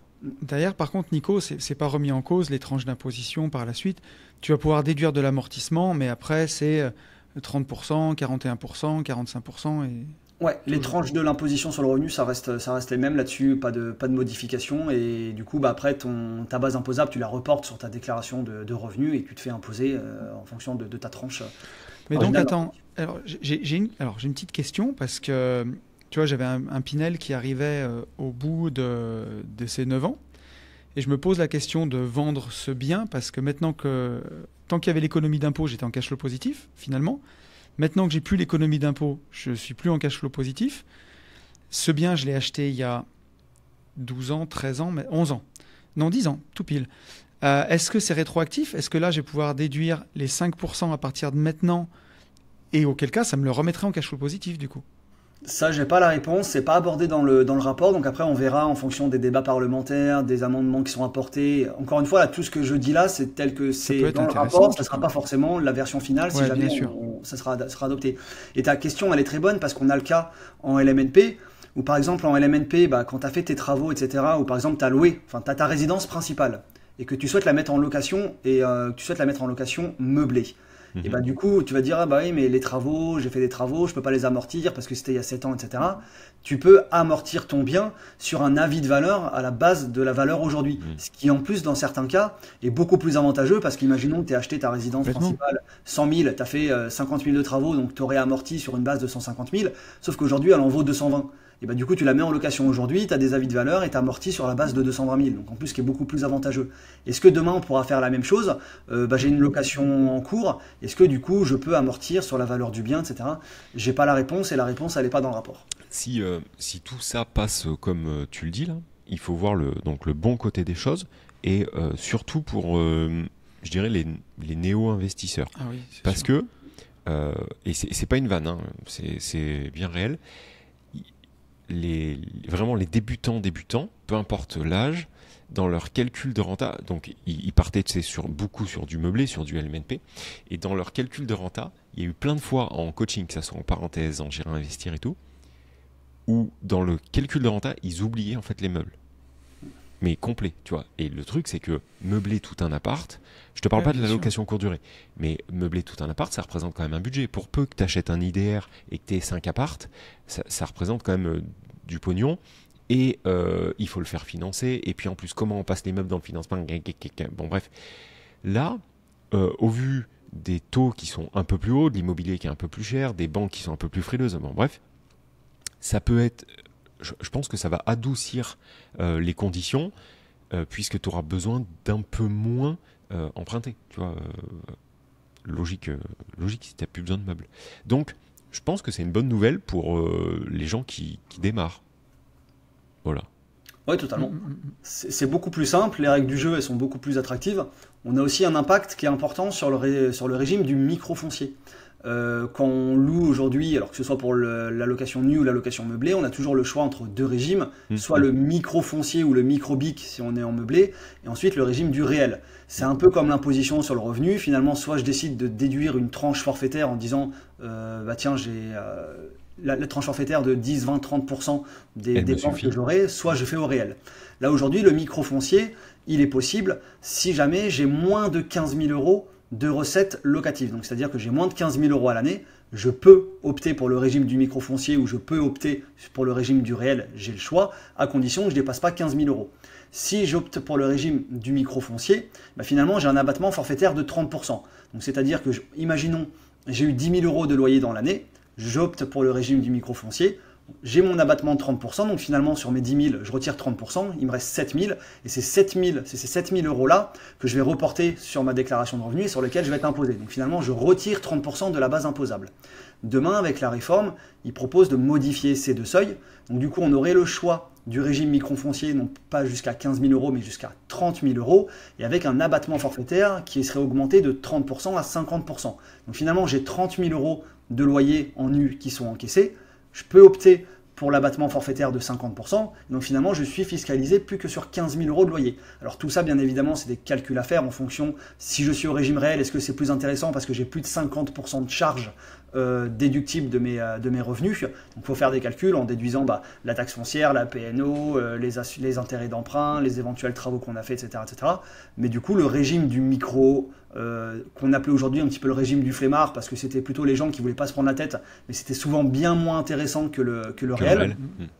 Derrière, par contre, Nico, c'est pas remis en cause les tranches d'imposition par la suite. Tu vas pouvoir déduire de l'amortissement, mais après c'est 30%, 41%, 45% et... Ouais, les tranches de l'imposition sur le revenu, ça reste les mêmes là-dessus, pas de modification, et du coup, après, ta base imposable, tu la reportes sur ta déclaration de revenus et tu te fais imposer en fonction de ta tranche. Mais donc, attends, alors j'ai une petite question, parce que, tu vois, j'avais un Pinel qui arrivait au bout de ses 9 ans, et je me pose la question de vendre ce bien, parce que maintenant tant qu'il y avait l'économie d'impôt, j'étais en cash flow positif, finalement. Maintenant que j'ai plus l'économie d'impôt, je suis plus en cash flow positif. Ce bien, je l'ai acheté il y a 12 ans, 13 ans, mais 11 ans. Non, 10 ans, tout pile. Est-ce que c'est rétroactif? Est-ce que là, je vais pouvoir déduire les 5% à partir de maintenant? Et auquel cas, ça me le remettrait en cash flow positif, du coup? Ça, j'ai pas la réponse, c'est pas abordé dans le rapport, donc après on verra en fonction des débats parlementaires, des amendements qui sont apportés. Encore une fois, là, tout ce que je dis là, c'est tel que c'est dans le rapport, ça sera pas forcément la version finale si jamais ça sera adopté. Et ta question, elle est très bonne parce qu'on a le cas en LMNP, où par exemple en LMNP, quand tu as fait tes travaux, etc., ou par exemple tu as loué, enfin tu as ta résidence principale, et que tu souhaites la mettre en location, et tu souhaites la mettre en location meublée. Et bah, du coup, tu vas dire, ah bah oui, mais les travaux, j'ai fait des travaux, je peux pas les amortir parce que c'était il y a 7 ans, etc. Tu peux amortir ton bien sur un avis de valeur à la base de la valeur aujourd'hui. Ce qui, en plus, dans certains cas, est beaucoup plus avantageux parce qu'imaginons que tu as acheté ta résidence principale 100 000, tu as fait 50 000 de travaux, donc tu aurais amorti sur une base de 150 000, sauf qu'aujourd'hui, elle en vaut 220. Et bah, du coup, tu la mets en location aujourd'hui, tu as des avis de valeur et tu amortis sur la base de 220 000. Donc en plus, ce qui est beaucoup plus avantageux. Est-ce que demain, on pourra faire la même chose? J'ai une location en cours. Est-ce que du coup, je peux amortir sur la valeur du bien, etc. J'ai pas la réponse et la réponse, elle n'est pas dans le rapport. Si tout ça passe comme tu le dis là, il faut voir le bon côté des choses et surtout pour, je dirais, les néo-investisseurs. Ah oui, parce que, et c'est pas une vanne, hein, c'est bien réel, vraiment les débutants, peu importe l'âge, dans leur calcul de renta, donc ils partaient beaucoup sur du meublé, sur du LMNP, et dans leur calcul de renta, il y a eu plein de fois en coaching, que ça soit en parenthèse, en J'irai investir et tout, où dans le calcul de renta, ils oubliaient en fait les meubles. Mais complet, tu vois. Et le truc, c'est que meubler tout un appart, je te parle pas de la location courte durée, mais meubler tout un appart, ça représente quand même un budget. Pour peu que tu achètes un IDR et que tu aies 5 appartes, ça représente quand même du pognon. Et il faut le faire financer. Et puis en plus, comment on passe les meubles dans le financement? Bon, bref. Là, au vu des taux qui sont un peu plus hauts, de l'immobilier qui est un peu plus cher, des banques qui sont un peu plus frileuses, bon, bref, ça peut être... Je pense que ça va adoucir les conditions puisque tu auras besoin d'un peu moins emprunter. Tu vois, logique si tu n'as plus besoin de meubles. Donc, je pense que c'est une bonne nouvelle pour les gens qui démarrent. Voilà. Oui, totalement. C'est beaucoup plus simple, les règles du jeu elles sont beaucoup plus attractives. On a aussi un impact qui est important sur le régime du microfoncier. Quand on loue aujourd'hui, alors que ce soit pour la location nue ou la location meublée, on a toujours le choix entre deux régimes, soit le micro-foncier ou le micro-BIC si on est en meublé, et ensuite le régime du réel. C'est un peu comme l'imposition sur le revenu, finalement soit je décide de déduire une tranche forfaitaire en disant bah tiens j'ai la tranche forfaitaire de 10, 20, 30% des dépenses que j'aurai, soit je fais au réel. Là aujourd'hui le micro-foncier, il est possible si jamais j'ai moins de 15 000 euros de recettes locatives. Donc, c'est-à-dire que j'ai moins de 15 000 euros à l'année, je peux opter pour le régime du microfoncier ou je peux opter pour le régime du réel, j'ai le choix, à condition que je ne dépasse pas 15 000 euros. Si j'opte pour le régime du microfoncier, bah finalement, j'ai un abattement forfaitaire de 30%. Donc, c'est-à-dire que, imaginons, j'ai eu 10 000 euros de loyer dans l'année, j'opte pour le régime du microfoncier, j'ai mon abattement de 30%, donc finalement sur mes 10 000, je retire 30%, il me reste 7 000, et c'est ces 7 000 euros-là que je vais reporter sur ma déclaration de revenus et sur lesquels je vais être imposé. Donc finalement, je retire 30% de la base imposable. Demain, avec la réforme, ils proposent de modifier ces deux seuils. Donc du coup, on aurait le choix du régime microfoncier, non pas jusqu'à 15 000 euros, mais jusqu'à 30 000 euros, et avec un abattement forfaitaire qui serait augmenté de 30% à 50%. Donc finalement, j'ai 30 000 euros de loyer en nu qui sont encaissés. Je peux opter pour l'abattement forfaitaire de 50%, donc finalement je suis fiscalisé plus que sur 15 000 euros de loyer. Alors tout ça bien évidemment c'est des calculs à faire en fonction, si je suis au régime réel, est-ce que c'est plus intéressant parce que j'ai plus de 50% de charges déductibles de mes revenus. Donc il faut faire des calculs en déduisant la taxe foncière, la PNO, les intérêts d'emprunt, les éventuels travaux qu'on a fait, etc., etc. Mais du coup le régime du micro, qu'on appelait aujourd'hui un petit peu le régime du flemmard parce que c'était plutôt les gens qui voulaient pas se prendre la tête, mais c'était souvent bien moins intéressant que le réel.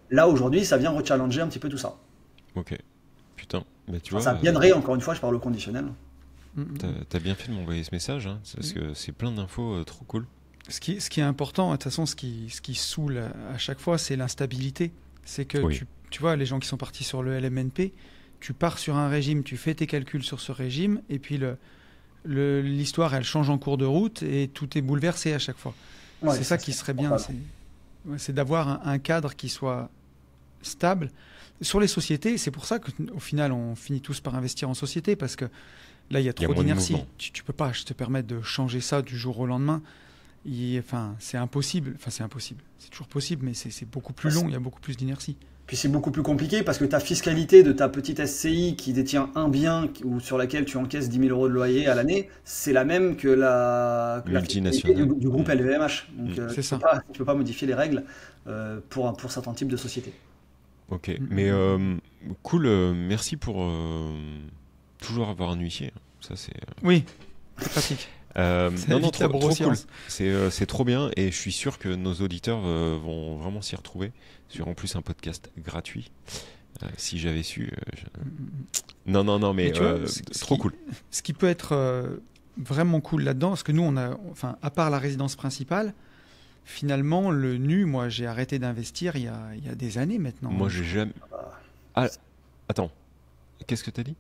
Là aujourd'hui ça vient rechallenger un petit peu tout ça. Ok, putain, bah, tu vois, ça viendrait, encore une fois je parle au conditionnel. T'as bien fait de m'envoyer ce message, hein, parce que c'est plein d'infos trop cool. Ce qui est important, de toute façon ce qui saoule à chaque fois, c'est l'instabilité. C'est que tu vois, les gens qui sont partis sur le LMNP, tu pars sur un régime, tu fais tes calculs sur ce régime, et puis l'histoire elle change en cours de route et tout est bouleversé à chaque fois. C'est ça qui serait bien, c'est d'avoir un cadre qui soit stable. Sur les sociétés, c'est pour ça qu'au final on finit tous par investir en société, parce que là il y a trop d'inertie. Tu peux pas te permettre de changer ça du jour au lendemain. C'est impossible. C'est toujours possible, mais c'est beaucoup plus long, il y a beaucoup plus d'inertie. Puis c'est beaucoup plus compliqué parce que ta fiscalité de ta petite SCI qui détient un bien ou sur laquelle tu encaisses 10 000 euros de loyer à l'année, c'est la même que la fiscalité du groupe LVMH. Donc tu peux pas modifier les règles pour certains types de sociétés. Ok, mais cool, merci pour toujours avoir un huissier. Ça, c'est... Oui, c'est pratique. Non, évite la trop cool. broscience. C'est trop bien et je suis sûr que nos auditeurs vont vraiment s'y retrouver sur en plus un podcast gratuit. Si j'avais su. Non, mais tu vois, trop cool. Ce qui peut être vraiment cool là-dedans, parce que nous, enfin, à part la résidence principale, finalement, le nu, moi, j'ai arrêté d'investir il y a des années maintenant. Moi, j'ai jamais. Ah, attends, qu'est-ce que t'as dit?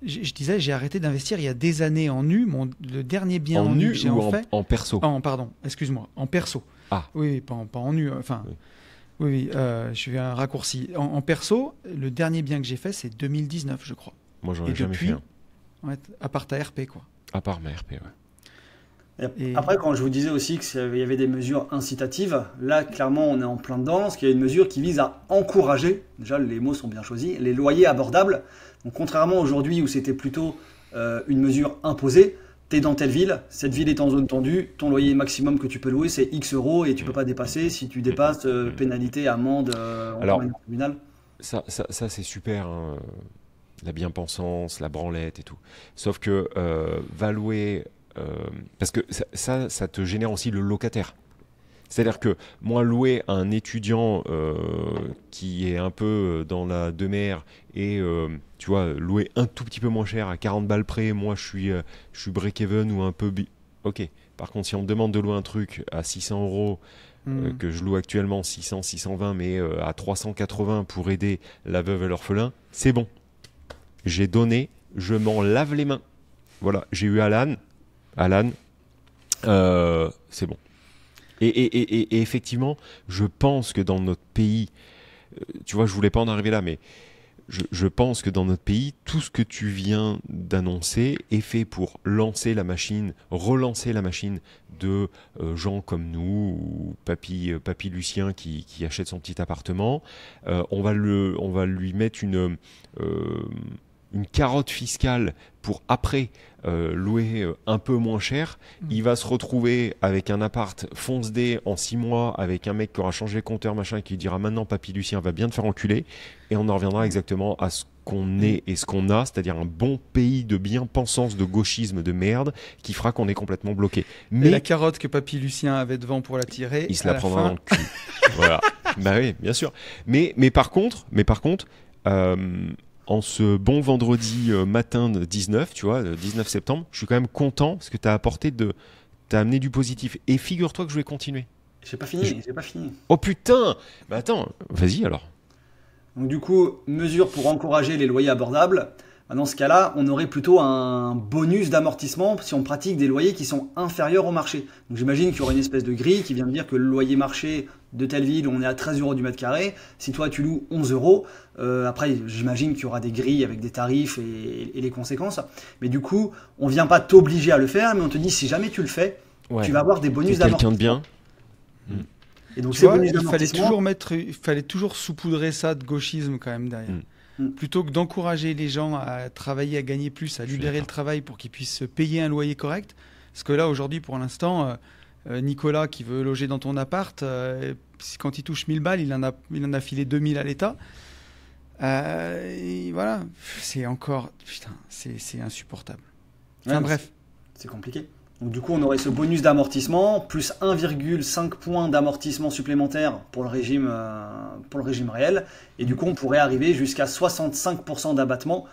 Je disais, j'ai arrêté d'investir il y a des années en nu. Le dernier bien en nu nu que j'ai ou fait. en perso? Pardon, excuse-moi, en perso. Ah. Oui, pas en nu. Enfin, oui, je fais un raccourci. En perso, le dernier bien que j'ai fait, c'est 2019, je crois. Moi, j'en Et ai jamais depuis, fait un. ouais, à part ta RP, quoi. À part ma RP, ouais. Et après, quand je vous disais aussi qu'il y avait des mesures incitatives, là, clairement, on est en plein dedans, parce qu'il y a une mesure qui vise à encourager, déjà, les mots sont bien choisis, les loyers abordables. Donc, contrairement à aujourd'hui où c'était plutôt une mesure imposée, tu es dans telle ville, cette ville est en zone tendue, ton loyer maximum que tu peux louer, c'est X euros et tu peux pas dépasser. Si tu dépasses, pénalité, amende, Alors, en tribunal. Ça c'est super, hein, la bien-pensance, la branlette et tout. Sauf que va louer... parce que ça te génère aussi le locataire. C'est-à-dire que moi, louer à un étudiant qui est un peu dans la demeure et tu vois, louer un tout petit peu moins cher à 40 balles près, moi je suis break-even ou un peu... Ok, par contre, si on me demande de louer un truc à 600 euros, que je loue actuellement 600, 620, mais à 380 pour aider la veuve et l'orphelin, c'est bon. J'ai donné, je m'en lave les mains. Voilà, j'ai eu Alan, c'est bon. Et effectivement, je pense que dans notre pays, tu vois, je voulais pas en arriver là, mais je pense que dans notre pays, tout ce que tu viens d'annoncer est fait pour lancer la machine, relancer la machine de gens comme nous, ou papy Lucien qui achète son petit appartement. On va lui mettre une carotte fiscale pour après louer un peu moins cher. Il va se retrouver avec un appart fonce dé en 6 mois avec un mec qui aura changé le compteur machin qui lui dira maintenant papy Lucien va bien te faire enculer et on en reviendra exactement à ce qu'on est et ce qu'on a, c'est-à-dire un bon pays de bien-pensance, de gauchisme de merde qui fera qu'on est complètement bloqué. Mais et la carotte que papy Lucien avait devant pour la tirer, il se la prendra dans le cul. Voilà. Bah oui, bien sûr. Mais par contre, en ce bon vendredi matin de 19, tu vois, le 19 septembre, je suis quand même content parce que t'as amené du positif. Et figure-toi que je vais continuer. J'ai pas fini. Oh putain! Bah attends, vas-y alors. Donc du coup, mesure pour encourager les loyers abordables. Dans ce cas-là, on aurait plutôt un bonus d'amortissement si on pratique des loyers qui sont inférieurs au marché. Donc j'imagine qu'il y aurait une espèce de grille qui vient de dire que le loyer marché de telle ville, on est à 13 euros du mètre carré. Si toi tu loues 11 euros, après j'imagine qu'il y aura des grilles avec des tarifs et les conséquences. Mais du coup, on vient pas t'obliger à le faire, mais on te dit si jamais tu le fais, tu vas avoir des bonus d'amortissement. Quelqu'un de bien. Et donc tu vois, il fallait toujours saupoudrer ça de gauchisme quand même derrière. Plutôt que d'encourager les gens à travailler, à gagner plus, à libérer le travail pour qu'ils puissent se payer un loyer correct. Parce que là, aujourd'hui, pour l'instant, Nicolas qui veut loger dans ton appart, quand il touche 1000 balles, il en a filé 2000 à l'État. Et voilà, c'est encore... Putain, c'est insupportable. Enfin bref. C'est compliqué. Donc du coup, on aurait ce bonus d'amortissement, plus 1,5 point d'amortissement supplémentaire pour le régime réel. Et du coup, on pourrait arriver jusqu'à 65% d'abattement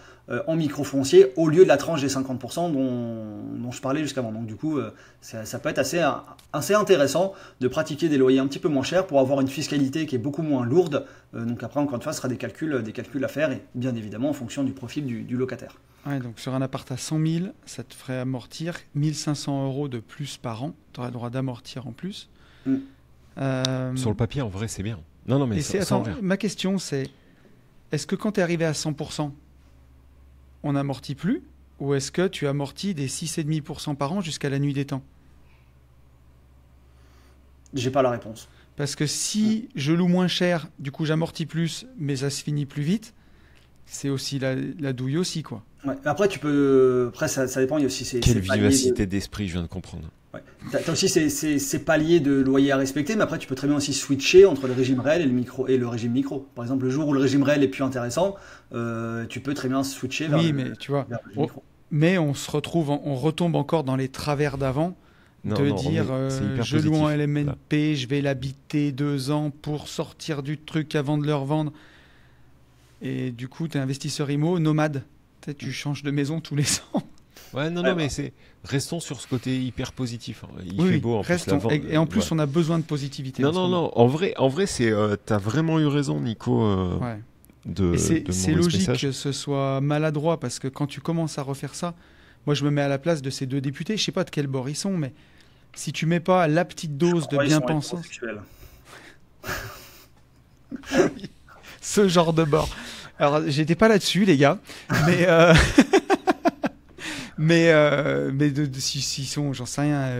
en microfoncier au lieu de la tranche des 50% dont je parlais jusqu'avant. Donc du coup, ça peut être assez intéressant de pratiquer des loyers un petit peu moins chers pour avoir une fiscalité qui est beaucoup moins lourde. Donc après, encore une fois, ce sera des calculs à faire et bien évidemment en fonction du profil du locataire. Ouais, donc sur un appart à 100 000, ça te ferait amortir 1 500 euros de plus par an. Tu aurais le droit d'amortir en plus. Sur le papier, en vrai, c'est bien. Non, mais ma question, c'est est-ce que quand tu es arrivé à 100%, on n'amortit plus ou est-ce que tu amortis des 6,5% par an jusqu'à la nuit des temps? J'ai pas la réponse. Parce que si je loue moins cher, du coup j'amortis plus, mais ça se finit plus vite, c'est aussi la douille aussi, quoi. Ouais. Après, ça dépend. Il y a aussi quelle vivacité d'esprit, je viens de comprendre. Ouais. T'as aussi ces paliers de loyer à respecter, mais après, tu peux très bien aussi switcher entre le régime réel et le régime micro. Par exemple, le jour où le régime réel est plus intéressant, tu peux très bien switcher vers mais tu vois, Mais on se retrouve, on retombe encore dans les travers d'avant, de dire je loue en LMNP, je vais l'habiter 2 ans pour sortir du truc avant de le revendre. Et du coup, tu es investisseur IMO, nomade. Tu changes de maison tous les ans. Ouais, non, mais restons sur ce côté hyper positif. Il fait beau en plus. Et en plus, on a besoin de positivité. Non. En vrai, t'as vraiment eu raison, Nico. C'est logique que ce soit maladroit parce que quand tu commences à refaire ça, moi je me mets à la place de ces 2 députés, je sais pas de quel bord ils sont, mais si tu mets pas la petite dose de bien-pensance, ce genre de bord. Alors j'étais pas là-dessus les gars, mais s'ils sont, j'en sais rien,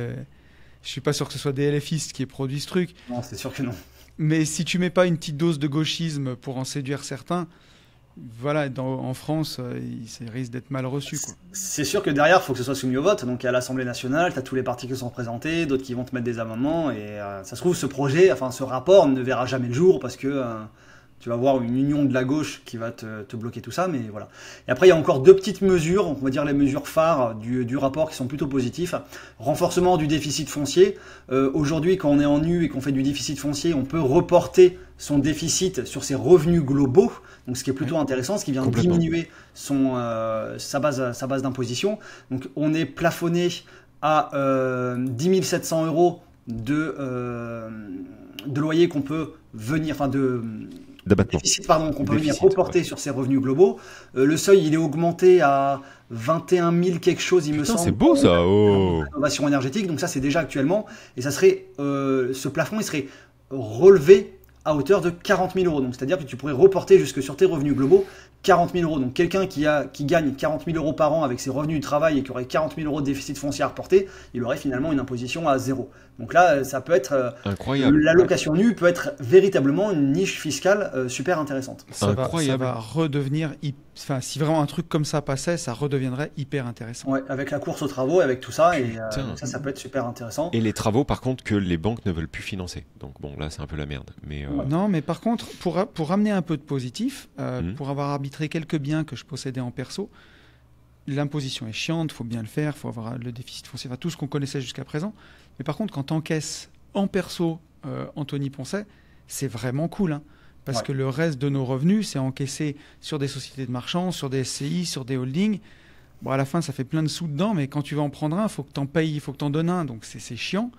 je suis pas sûr que ce soit des LFistes qui aient produit ce truc. Non, c'est sûr que non. Mais si tu mets pas une petite dose de gauchisme pour en séduire certains, voilà, en France, ça risque d'être mal reçu, quoi. C'est sûr que derrière, il faut que ce soit soumis au vote. Donc à l'Assemblée nationale, tu as tous les partis qui sont représentés, d'autres qui vont te mettre des amendements. Et ça se trouve, ce rapport ne verra jamais le jour parce que tu vas avoir une union de la gauche qui va te bloquer tout ça. Mais voilà. Et après, il y a encore 2 petites mesures, on va dire les mesures phares du rapport qui sont plutôt positifs. Renforcement du déficit foncier. Aujourd'hui, quand on est en nu et qu'on fait du déficit foncier, on peut reporter son déficit sur ses revenus globaux. Donc, ce qui est plutôt intéressant, ce qui vient diminuer sa base d'imposition. Donc, on est plafonné à 10 700 € de loyer qu'on peut venir, d'abattement. Déficit, qu'on peut venir reporter sur ses revenus globaux. Le seuil, il est augmenté à 21 000 quelque chose, il me semble. C'est beau ça. Rénovation énergétique, donc ça c'est déjà actuellement. Et ça serait, ce plafond, il serait relevé à hauteur de 40 000 €. Donc c'est-à-dire que tu pourrais reporter jusque sur tes revenus globaux 40 000 €. Donc quelqu'un qui gagne 40 000 € par an avec ses revenus du travail et qui aurait 40 000 € de déficit foncier à reporter, il aurait finalement une imposition à 0. Donc là, ça peut être incroyable. La location nue peut être véritablement une niche fiscale super intéressante. Ça va redevenir, si vraiment un truc comme ça passait, ça redeviendrait hyper intéressant. Ouais, avec la course aux travaux, avec tout ça, et ça peut être super intéressant. Et les travaux, par contre, que les banques ne veulent plus financer. Donc bon, là, c'est un peu la merde. Mais non, mais par contre, pour amener un peu de positif, pour avoir arbitré quelques biens que je possédais en perso, l'imposition est chiante, il faut bien le faire, il faut avoir le déficit foncier, tout ce qu'on connaissait jusqu'à présent. Mais par contre, quand tu encaisses en perso Anthony Poncet, c'est vraiment cool. Hein, parce que le reste de nos revenus, c'est encaissé sur des sociétés de marchands, sur des SCI, sur des holdings. Bon, à la fin, ça fait plein de sous dedans, mais quand tu vas en prendre un, il faut que tu en payes, il faut que tu en donnes un. Donc, c'est chiant.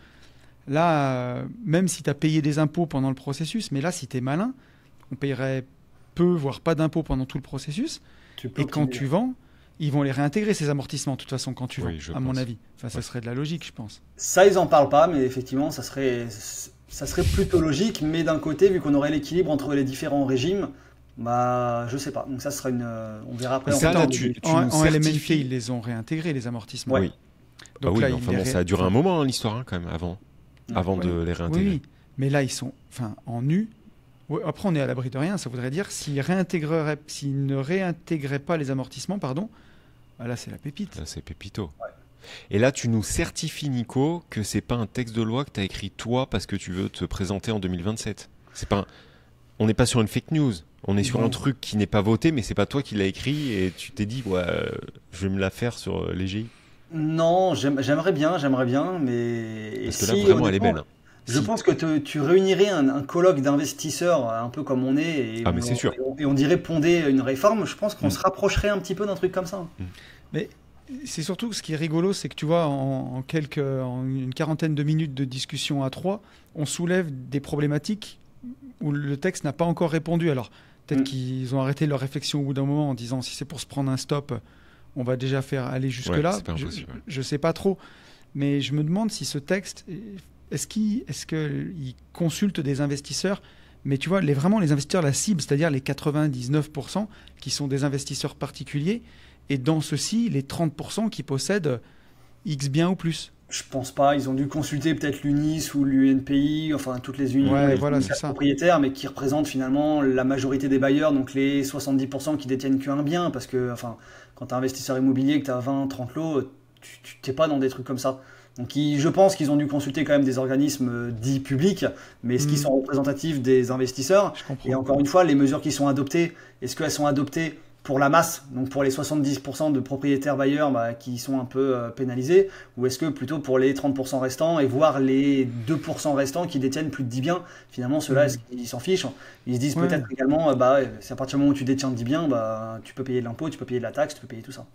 Là, même si tu as payé des impôts pendant le processus, mais là, si tu es malin, on payerait peu, voire pas d'impôts pendant tout le processus. Et quand tu vends, ils vont les réintégrer, ces amortissements, de toute façon, quand tu vends, à mon avis. Ça serait de la logique, je pense. Ça, ils en parlent pas, mais effectivement, ça serait plutôt logique. Mais d'un côté, vu qu'on aurait l'équilibre entre les différents régimes, je sais pas. Donc ça sera on verra après. En LMNP, ils les ont réintégrés, les amortissements. Oui. Donc là, ça a duré un moment, l'histoire, quand même, avant de les réintégrer. Oui, mais là, ils sont en nu. Ouais, après, on est à l'abri de rien. Ça voudrait dire s'ils ne réintégraient pas les amortissements, là, c'est la pépite. Là, c'est pépito. Ouais. Et là, tu nous certifies, Nico, que c'est pas un texte de loi que tu as écrit toi parce que tu veux te présenter en 2027. On n'est pas sur une fake news. On est sur un truc qui n'est pas voté, mais c'est pas toi qui l'as écrit et tu t'es dit, je vais me la faire sur l'EGI. Non, j'aimerais bien, mais... Parce que là, vraiment, elle est belle. Je pense que tu réunirais un colloque d'investisseurs un peu comme on est mais c'est sûr. Et on dirait ponder une réforme. Je pense qu'on se rapprocherait un petit peu d'un truc comme ça. Mais c'est surtout ce qui est rigolo, c'est que tu vois, en une quarantaine de minutes de discussion à 3, on soulève des problématiques où le texte n'a pas encore répondu. Alors peut-être qu'ils ont arrêté leur réflexion au bout d'un moment en disant si c'est pour se prendre un stop, on va déjà faire aller jusque-là. Je sais pas trop. Mais je me demande si ce texte... Est-ce qu'il consulte des investisseurs? Mais tu vois, vraiment les investisseurs, la cible, c'est-à-dire les 99% qui sont des investisseurs particuliers, et dans ceux-ci, les 30% qui possèdent X biens ou plus. Je pense pas. Ils ont dû consulter peut-être l'UNIS ou l'UNPI, toutes les unions propriétaires, mais qui représentent finalement la majorité des bailleurs, donc les 70% qui détiennent qu'un bien, parce que quand tu es investisseur immobilier, que tu as 20-30 lots, tu n'es pas dans des trucs comme ça. Donc je pense qu'ils ont dû consulter quand même des organismes dits publics, mais est-ce qu'ils sont représentatifs des investisseurs? Et encore une fois, les mesures qui sont adoptées, est-ce qu'elles sont adoptées pour la masse, donc pour les 70% de propriétaires bailleurs qui sont un peu pénalisés, ou est-ce que plutôt pour les 30% restants et voire les 2% restants qui détiennent plus de 10 biens, finalement ceux-là, est-ce qu'ils s'en fichent? Ils se disent peut-être également, c'est à partir du moment où tu détiens 10 biens, tu peux payer de l'impôt, tu peux payer de la taxe, tu peux payer tout ça.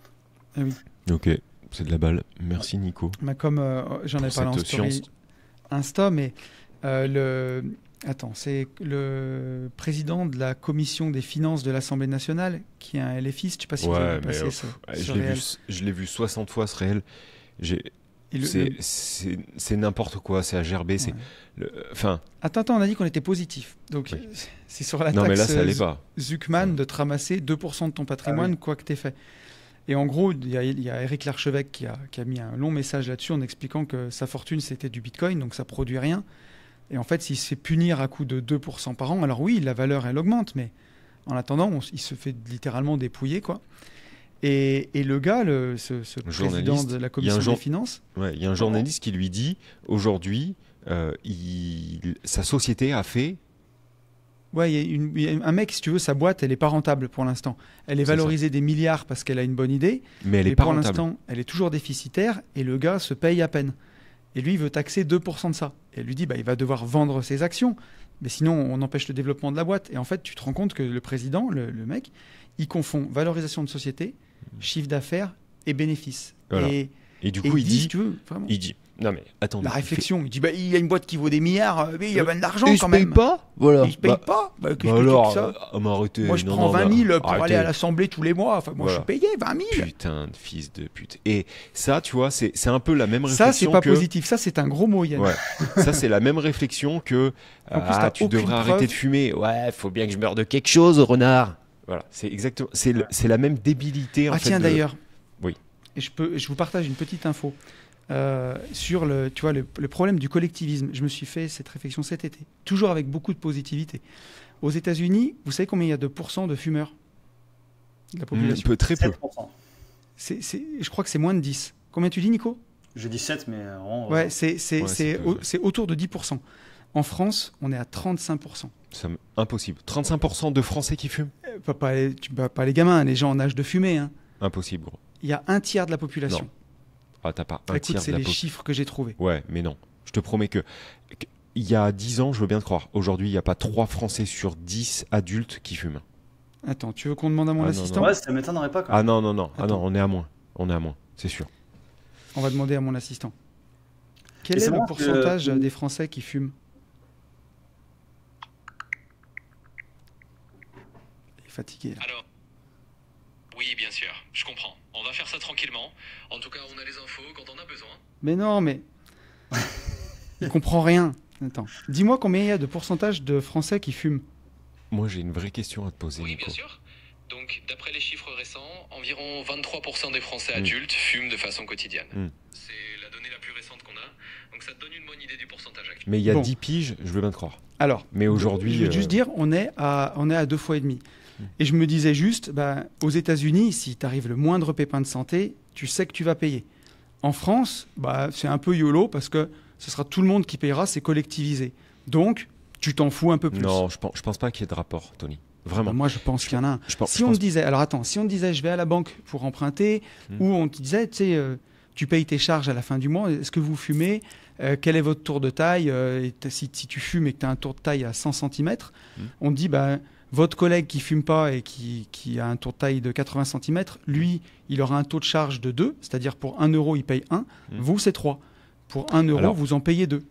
Ah oui. Ok, c'est de la balle. Merci Nico. Comme j'en ai parlé en story Insta, mais c'est le président de la commission des finances de l'Assemblée nationale qui est un LFiste. Je ne sais pas si vous avez passé je l'ai vu 60 fois ce réel. C'est n'importe quoi, c'est à gerber. Attends, on a dit qu'on était positif. Donc c'est sur la taxe mais là, ça allait pas. Zuckman de te ramasser 2% de ton patrimoine, quoi que tu aies fait. Et en gros, il y a Éric Larchevêque qui a mis un long message là-dessus en expliquant que sa fortune, c'était du Bitcoin, donc ça produit rien. Et en fait, s'il se fait punir à coup de 2% par an, alors oui, la valeur, elle augmente, mais en attendant, il se fait littéralement dépouiller, quoi. Et le gars, ce président de la commission des finances... il y a un journaliste qui lui dit, aujourd'hui, sa société a fait... Ouais, il y a un mec, si tu veux, sa boîte, elle n'est pas rentable pour l'instant. Elle est valorisée des milliards parce qu'elle a une bonne idée, mais elle est pas pour rentable. L'instant, elle est toujours déficitaire, et le gars se paye à peine. Et lui, il veut taxer 2% de ça. Et elle lui dit, il va devoir vendre ses actions. Mais sinon, on empêche le développement de la boîte. Et en fait, tu te rends compte que le président, le mec, il confond valorisation de société, chiffre d'affaires et bénéfices. Voilà. Et du coup, il dit, si tu veux, vraiment. Il dit, non mais attends. La réflexion, il dit, il y a une boîte qui vaut des milliards, mais il y a de l'argent quand Il même. se paye pas, voilà. Il se paye pas. Qu'est-ce que alors, ça arrêtez. Moi, je prends 20 000 pour aller à l'Assemblée tous les mois. Enfin, moi, je suis payé 20 000. Putain de fils de pute. Et ça, tu vois, c'est un peu la même réflexion. Ça, c'est pas positif. Ça, c'est un gros mot, Yann. Ouais. Ça, c'est la même réflexion que tu devrais arrêter de fumer. Ouais, faut bien que je meure de quelque chose, renard. Voilà, c'est exactement. C'est la même débilité. En fait, tiens, d'ailleurs. Oui. Et je vous partage une petite info. Sur le problème du collectivisme. Je me suis fait cette réflexion cet été, toujours avec beaucoup de positivité. Aux États-Unis, vous savez combien il y a de pourcents de fumeurs de la population? Très peu. Je crois que c'est moins de 10. Combien tu dis, Nico? Je dis 7, mais... Ouais, c'est autour de 10%. En France, on est à 35%. C'est impossible. 35% de Français qui fument? Pas les gamins, les gens en âge de fumer. Hein. Impossible, gros. Il y a un tiers de la population. Non. Ah, t'as pas un tiers de la population. C'est les chiffres que j'ai trouvés. Ouais, mais non. Je te promets que il y a 10 ans, je veux bien te croire. Aujourd'hui, il n'y a pas 3 Français sur 10 adultes qui fument. Attends, tu veux qu'on demande à mon assistant? Ouais, ça ne m'étonnerait pas. Quand même. Ah non. Ah non, on est à moins. C'est sûr. On va demander à mon assistant. Quel est le pourcentage des Français qui fument? Il est fatigué. Là. Alors, oui, bien sûr, je comprends. On va faire ça tranquillement. En tout cas, on a les infos quand on a besoin. Mais non, mais... Il comprend rien. Attends. Dis-moi combien il y a de pourcentage de Français qui fument. Moi, j'ai une vraie question à te poser, Oui, Nico. bien sûr. Donc, d'après les chiffres récents, environ 23% des Français adultes fument de façon quotidienne. C'est la donnée la plus récente qu'on a. Donc, ça te donne une bonne idée du pourcentage actuel. Mais il y a 10 piges, je veux bien te croire. Alors, mais aujourd'hui... Je veux juste dire, on est à 2,5 fois. Et je me disais juste, aux États-Unis, si tu arrives le moindre pépin de santé, tu sais que tu vas payer. En France, c'est un peu YOLO parce que ce sera tout le monde qui payera, c'est collectivisé. Donc, tu t'en fous un peu plus. Non, je pense pas qu'il y ait de rapport, Tony. Vraiment. Moi, je pense qu'il y en a un. Si on te disait, je vais à la banque pour emprunter, ou on te disait, tu payes tes charges à la fin du mois, est-ce que vous fumez? Quel est votre tour de taille? Si tu fumes et que tu as un tour de taille à 100 cm, on te dit, votre collègue qui fume pas et qui a un tour de taille de 80 cm, lui, il aura un taux de charge de 2, c'est-à-dire pour 1 euro, il paye 1. Vous, c'est 3. Pour 1 euro, vous en payez 2.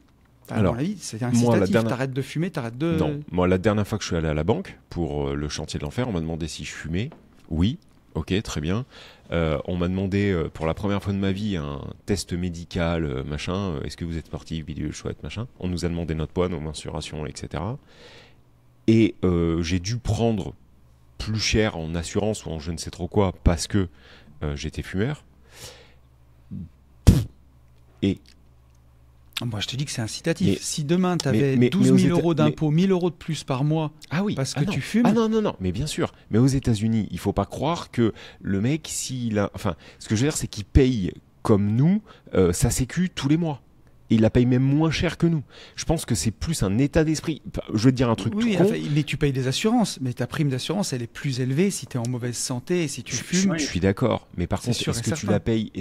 Alors, c'est incitatif, t'arrêtes de fumer, t'arrêtes de... Non, moi, la dernière fois que je suis allé à la banque pour le chantier de l'enfer, on m'a demandé si je fumais. Oui, ok, très bien. On m'a demandé, pour la première fois de ma vie, un test médical, machin. Est-ce que vous êtes sportif, bidule, chouette, machin. On nous a demandé notre poids, nos mensurations, etc. Et j'ai dû prendre plus cher en assurance ou en je ne sais trop quoi parce que j'étais fumeur. Et moi, je te dis que c'est incitatif. Si demain, tu avais 12 000 euros d'impôts, 1 000 euros de plus par mois parce que tu fumes... Ah non, mais bien sûr. Mais aux États-Unis, il ne faut pas croire que le mec, s'il a... Enfin, ce que je veux dire, c'est qu'il paye comme nous sa sécu tous les mois. Et il la paye même moins cher que nous. Je pense que c'est plus un état d'esprit. Je vais te dire un truc Oui, tout con. enfin, mais tu payes des assurances, mais ta prime d'assurance, elle est plus élevée si tu es en mauvaise santé et si tu fumes. Je suis d'accord, mais par contre, est-ce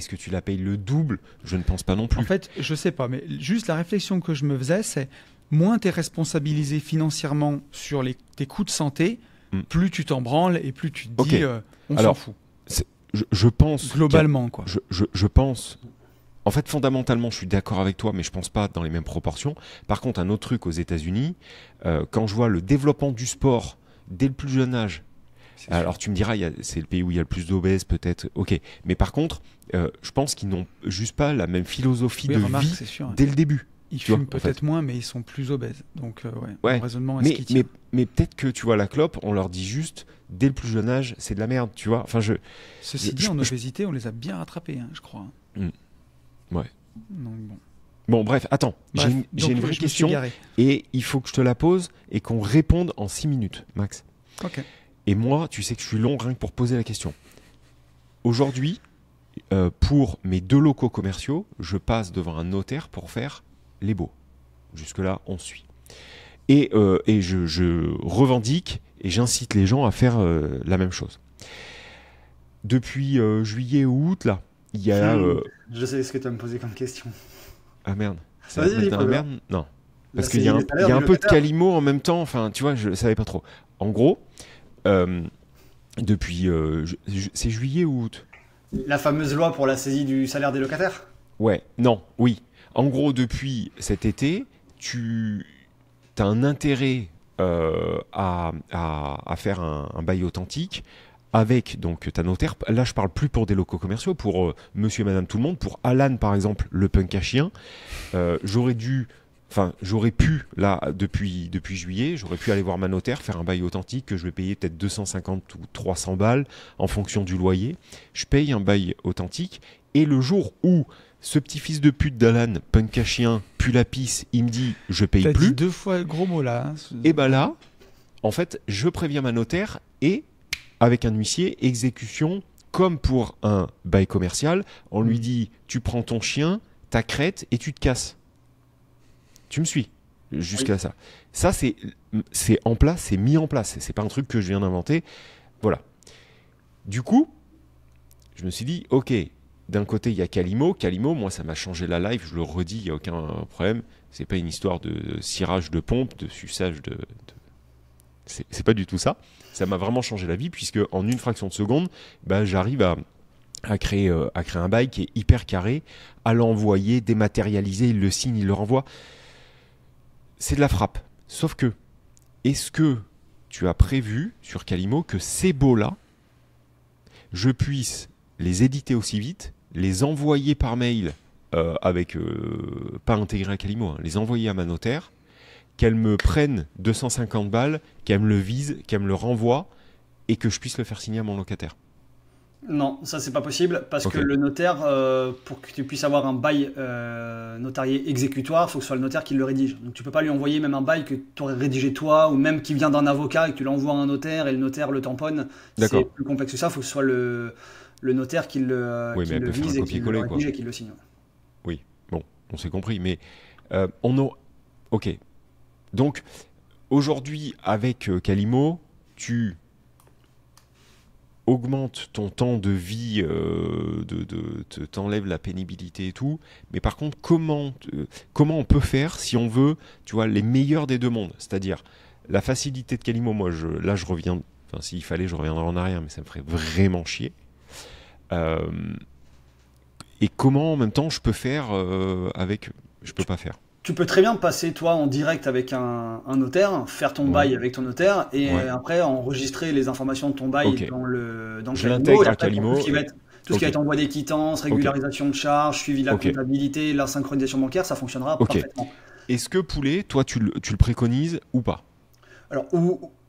que tu la payes le double? Je ne pense pas non plus. En fait, je sais pas, mais juste la réflexion que je me faisais, c'est moins tu es responsabilisé financièrement sur tes coûts de santé, plus tu t'en branles et plus tu te dis on s'en fout. Je pense globalement, quoi. Je pense. En fait, fondamentalement, je suis d'accord avec toi, mais je pense pas dans les mêmes proportions. Par contre, un autre truc aux États-Unis, quand je vois le développement du sport dès le plus jeune âge, alors tu me diras, c'est le pays où il y a le plus d'obèses, peut-être, ok. Mais par contre, je pense qu'ils n'ont juste pas la même philosophie de vie dès le début. Ils fument peut-être moins, mais ils sont plus obèses. Donc, ouais. Le raisonnement mais peut-être que, tu vois, la clope, on leur dit juste, dès le plus jeune âge, c'est de la merde, tu vois. Enfin, Ceci dit, en obésité, on les a bien rattrapés, je crois. Ouais. Donc, bon, bref, attends. J'ai une vraie question et il faut que je te la pose et qu'on réponde en 6 minutes, Max. Ok. Et moi, tu sais que je suis long rien que pour poser la question. Aujourd'hui, pour mes 2 locaux commerciaux, je passe devant un notaire pour faire les baux. Jusque-là, on suit. Et je revendique et j'incite les gens à faire la même chose. Depuis juillet ou août, là, il y a... Je sais ce que tu vas me poser comme question. Ah merde. Merde. Non. Parce qu'il y a un peu de Calimo en même temps. Enfin, tu vois, je savais pas trop. En gros, depuis... c'est juillet ou août? La fameuse loi pour la saisie du salaire des locataires? Ouais. Non. Oui. En gros, depuis cet été, tu as un intérêt à faire un bail authentique avec donc ta notaire. Là, je parle plus pour des locaux commerciaux, pour monsieur et madame tout le monde. Pour Alan, par exemple, le punk à chien, j'aurais pu, là, depuis juillet, j'aurais pu aller voir ma notaire, faire un bail authentique que je vais payer peut-être 250 ou 300 balles en fonction du loyer. Je paye un bail authentique et le jour où ce petit fils de pute d'Alan, punk à chien, pue la pisse, il me dit je paye plus. T'as dit 2 fois le gros mot là. Et ben là, en fait, je préviens ma notaire et avec un huissier, exécution comme pour un bail commercial. On lui dit tu prends ton chien, ta crête et tu te casses. Tu me suis jusqu'à ça. Ça c'est en place, c'est mis en place. C'est pas un truc que je viens d'inventer. Voilà. Du coup, je me suis dit ok. D'un côté, il y a Calimo. Calimo, moi, ça m'a changé la life. Je le redis, il n'y a aucun problème. C'est pas une histoire de cirage de pompe, de suçage C'est pas du tout ça. Ça m'a vraiment changé la vie puisque en une fraction de seconde, j'arrive à créer un bail qui est hyper carré, à l'envoyer, dématérialiser, il le signe, il le renvoie. C'est de la frappe. Sauf que, est-ce que tu as prévu sur Calimo que ces baux-là, je puisse les éditer aussi vite, les envoyer par mail avec pas intégré à Calimo, les envoyer à ma notaire, qu'elle me prenne 250 balles, qu'elle me le vise, qu'elle me le renvoie et que je puisse le faire signer à mon locataire? Non, ça c'est pas possible parce que le notaire, pour que tu puisses avoir un bail notarié exécutoire, il faut que ce soit le notaire qui le rédige. Donc tu peux pas lui envoyer même un bail que tu aurais rédigé toi ou même qui vient d'un avocat et que tu l'envoies à un notaire et le notaire le tamponne. C'est plus complexe que ça, il faut que ce soit le notaire qui le vise et qui le rédige et qui le signe. Oui, bon, on s'est compris, mais ok. Donc, aujourd'hui, avec Calimo, tu augmentes ton temps de vie, t'enlèves la pénibilité et tout, mais par contre, comment on peut faire si on veut, tu vois, les meilleurs des deux mondes? C'est-à-dire, la facilité de Calimo, moi, je reviens, enfin, s'il fallait, je reviendrais en arrière, mais ça me ferait vraiment chier. Et comment en même temps je peux faire je peux pas faire. Tu peux très bien passer toi en direct avec un notaire, faire ton bail avec ton notaire et après enregistrer les informations de ton bail dans le l'intègre à Calimo. Tout ce qui va être envoi des quittances, régularisation de charges, suivi de la comptabilité, la synchronisation bancaire, ça fonctionnera parfaitement. Est-ce que Poulet, toi tu le préconises ou pas? Alors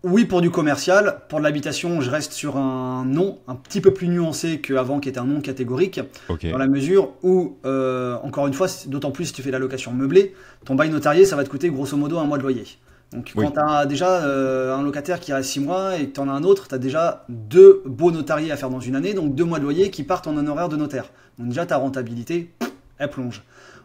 oui, pour du commercial. Pour de l'habitation, je reste sur un nom un petit peu plus nuancé qu'avant, qui était un nom catégorique, dans la mesure où, encore une fois, d'autant plus si tu fais de la location meublée, ton bail notarié, ça va te coûter grosso modo 1 mois de loyer. Donc quand tu as déjà un locataire qui reste 6 mois et que tu en as un autre, tu as déjà 2 baux notariés à faire dans une année, donc 2 mois de loyer qui partent en honoraire de notaire. Donc déjà, ta rentabilité, elle plonge.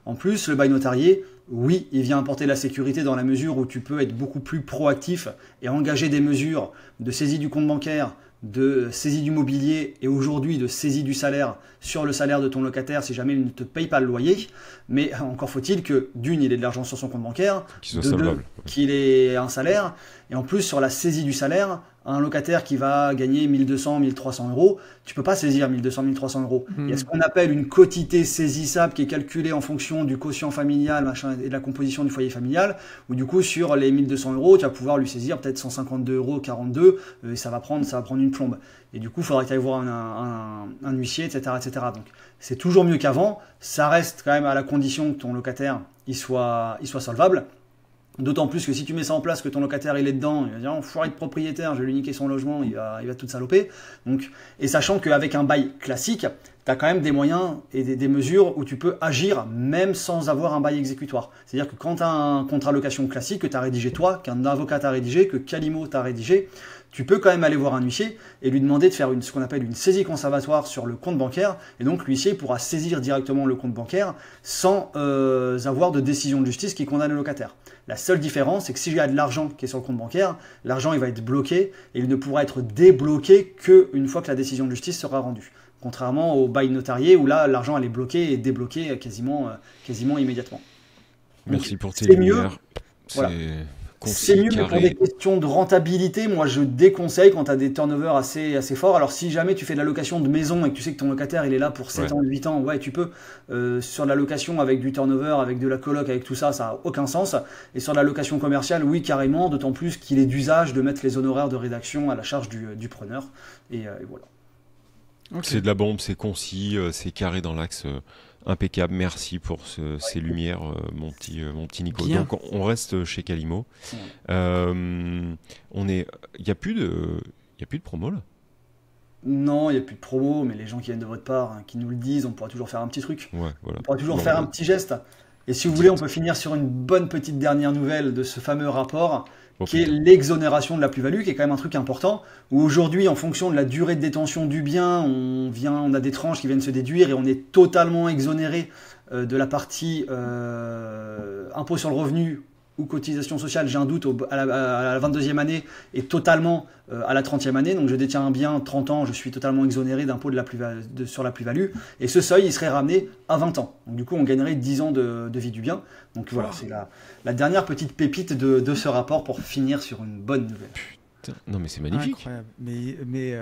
En plus, le bail notarié, oui, il vient apporter la sécurité dans la mesure où tu peux être beaucoup plus proactif et engager des mesures de saisie du compte bancaire, de saisie du mobilier et aujourd'hui de saisie du salaire sur le salaire de ton locataire si jamais il ne te paye pas le loyer. Mais encore faut-il que d'une, il ait de l'argent sur son compte bancaire, qu'il soit solvable, qu'il ait un salaire, et en plus sur la saisie du salaire, un locataire qui va gagner 1200, 1300 euros, tu peux pas saisir 1200, 1300 euros. Il y a ce qu'on appelle une quotité saisissable qui est calculée en fonction du quotient familial machin, et de la composition du foyer familial, où du coup sur les 1200 euros, tu vas pouvoir lui saisir peut-être 152 euros, 42, et ça va prendre une plombe. Et du coup, il faudra que tu ailles voir un huissier, etc., etc. Donc c'est toujours mieux qu'avant, ça reste quand même à la condition que ton locataire il soit solvable. D'autant plus que si tu mets ça en place, que ton locataire il est dedans, il va dire enfoiré de propriétaire, je vais lui niquer son logement, il va tout saloper. Donc, et sachant qu'avec un bail classique, tu as quand même des moyens et des mesures où tu peux agir même sans avoir un bail exécutoire. C'est-à-dire que quand tu as un contrat location classique que tu as rédigé toi, qu'un avocat t'a rédigé, que Calimo t'a rédigé, tu peux quand même aller voir un huissier et lui demander de faire ce qu'on appelle une saisie conservatoire sur le compte bancaire. Et donc l'huissier pourra saisir directement le compte bancaire sans avoir de décision de justice qui condamne le locataire. La seule différence, c'est que s'il y a de l'argent qui est sur le compte bancaire, l'argent il va être bloqué et il ne pourra être débloqué qu'une fois que la décision de justice sera rendue. Contrairement au bail notarié où là, l'argent elle est bloqué et débloqué quasiment immédiatement. Merci donc, pour tes lumières. Voilà. C'est mieux, mais pour des questions de rentabilité, moi je déconseille quand tu as des turnovers assez forts. Alors si jamais tu fais de la location de maison et que tu sais que ton locataire il est là pour 7 ans, 8 ans, ouais tu peux. Sur de la location avec du turnover, avec de la coloc, avec tout ça, ça n'a aucun sens. Et sur de la location commerciale, oui carrément, d'autant plus qu'il est d'usage de mettre les honoraires de rédaction à la charge du preneur. Et voilà. Okay. C'est de la bombe, c'est concis, c'est carré dans l'axe. Impeccable, merci pour ces lumières, mon petit Nico. Bien. Donc on reste chez Calimo. Il y a plus de promo là. Non, il n'y a plus de promo, mais les gens qui viennent de votre part, qui nous le disent, on pourra toujours faire un petit truc. Ouais, voilà. On pourra toujours faire un petit geste. Et si vous voulez, on peut finir sur une bonne petite dernière nouvelle de ce fameux rapport, qui est l'exonération de la plus-value, qui est quand même un truc important, où aujourd'hui, en fonction de la durée de détention du bien, on a des tranches qui viennent se déduire et on est totalement exonéré de la partie impôt sur le revenu ou cotisation sociale, j'ai un doute, à la 22e année et totalement à la 30e année. Donc je détiens un bien 30 ans, je suis totalement exonéré d'impôt sur la plus-value. Et ce seuil, il serait ramené à 20 ans. Donc du coup, on gagnerait 10 ans de vie du bien. Donc voilà, c'est la dernière petite pépite de ce rapport pour finir sur une bonne nouvelle. Putain, non mais c'est magnifique. Incroyable. Mais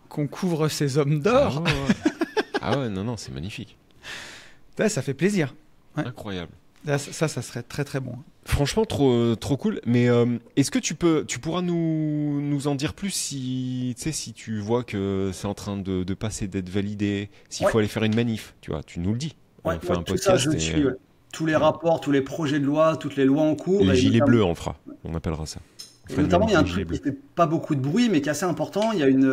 qu'on couvre ces hommes d'or. Ah ouais, non, c'est magnifique. Là, ça fait plaisir. Ouais. Incroyable. Là, ça serait très très bon. Franchement, trop cool. Mais est-ce que tu pourras nous en dire plus si tu vois que c'est en train de passer, d'être validé, s'il faut aller faire une manif, tu vois, tu nous le dis. On fait un podcast. Ça, je suis tous les rapports, tous les projets de loi, toutes les lois en cours. Les gilets bleus, on le fera. On appellera ça. Notamment, il y a un truc qui fait pas beaucoup de bruit, mais qui est assez important. Il y a une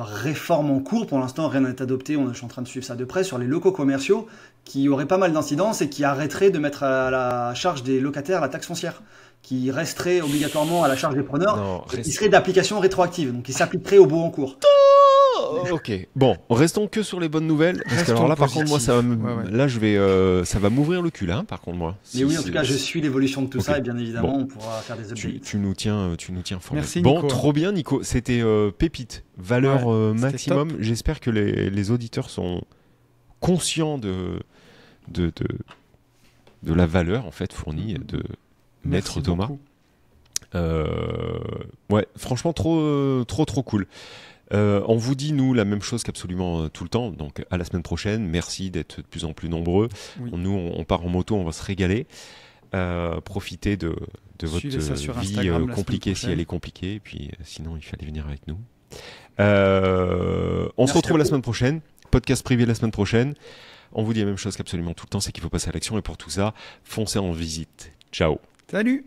réforme en cours. Pour l'instant, rien n'est adopté. Je suis en train de suivre ça de près sur les locaux commerciaux qui auraient pas mal d'incidences et qui arrêteraient de mettre à la charge des locataires la taxe foncière, qui resterait obligatoirement à la charge des preneurs, qui serait d'application rétroactive, donc qui s'appliquerait au baux en cours. Ok, bon, restons que sur les bonnes nouvelles. Parce que alors là, par contre, moi, ça va m'ouvrir le cul, hein, par contre, moi. Mais oui, en tout cas, je suis l'évolution de tout ça et bien évidemment, on pourra faire des updates. Tu nous tiens informés. Merci, bon, Nico. trop bien, Nico. C'était pépite, valeur maximum. J'espère que les auditeurs sont conscients de la valeur en fait fournie de Maître Thomas. Ouais, franchement, trop cool. On vous dit, nous, la même chose qu'absolument tout le temps. Donc, à la semaine prochaine. Merci d'être de plus en plus nombreux. Oui. Nous, on part en moto, on va se régaler. Profitez de votre vie compliquée si elle est compliquée. Et puis, sinon, il fallait venir avec nous. On se retrouve la semaine prochaine. Podcast privé la semaine prochaine. On vous dit la même chose qu'absolument tout le temps, c'est qu'il faut passer à l'action. Et pour tout ça, foncez en visite. Ciao. Salut.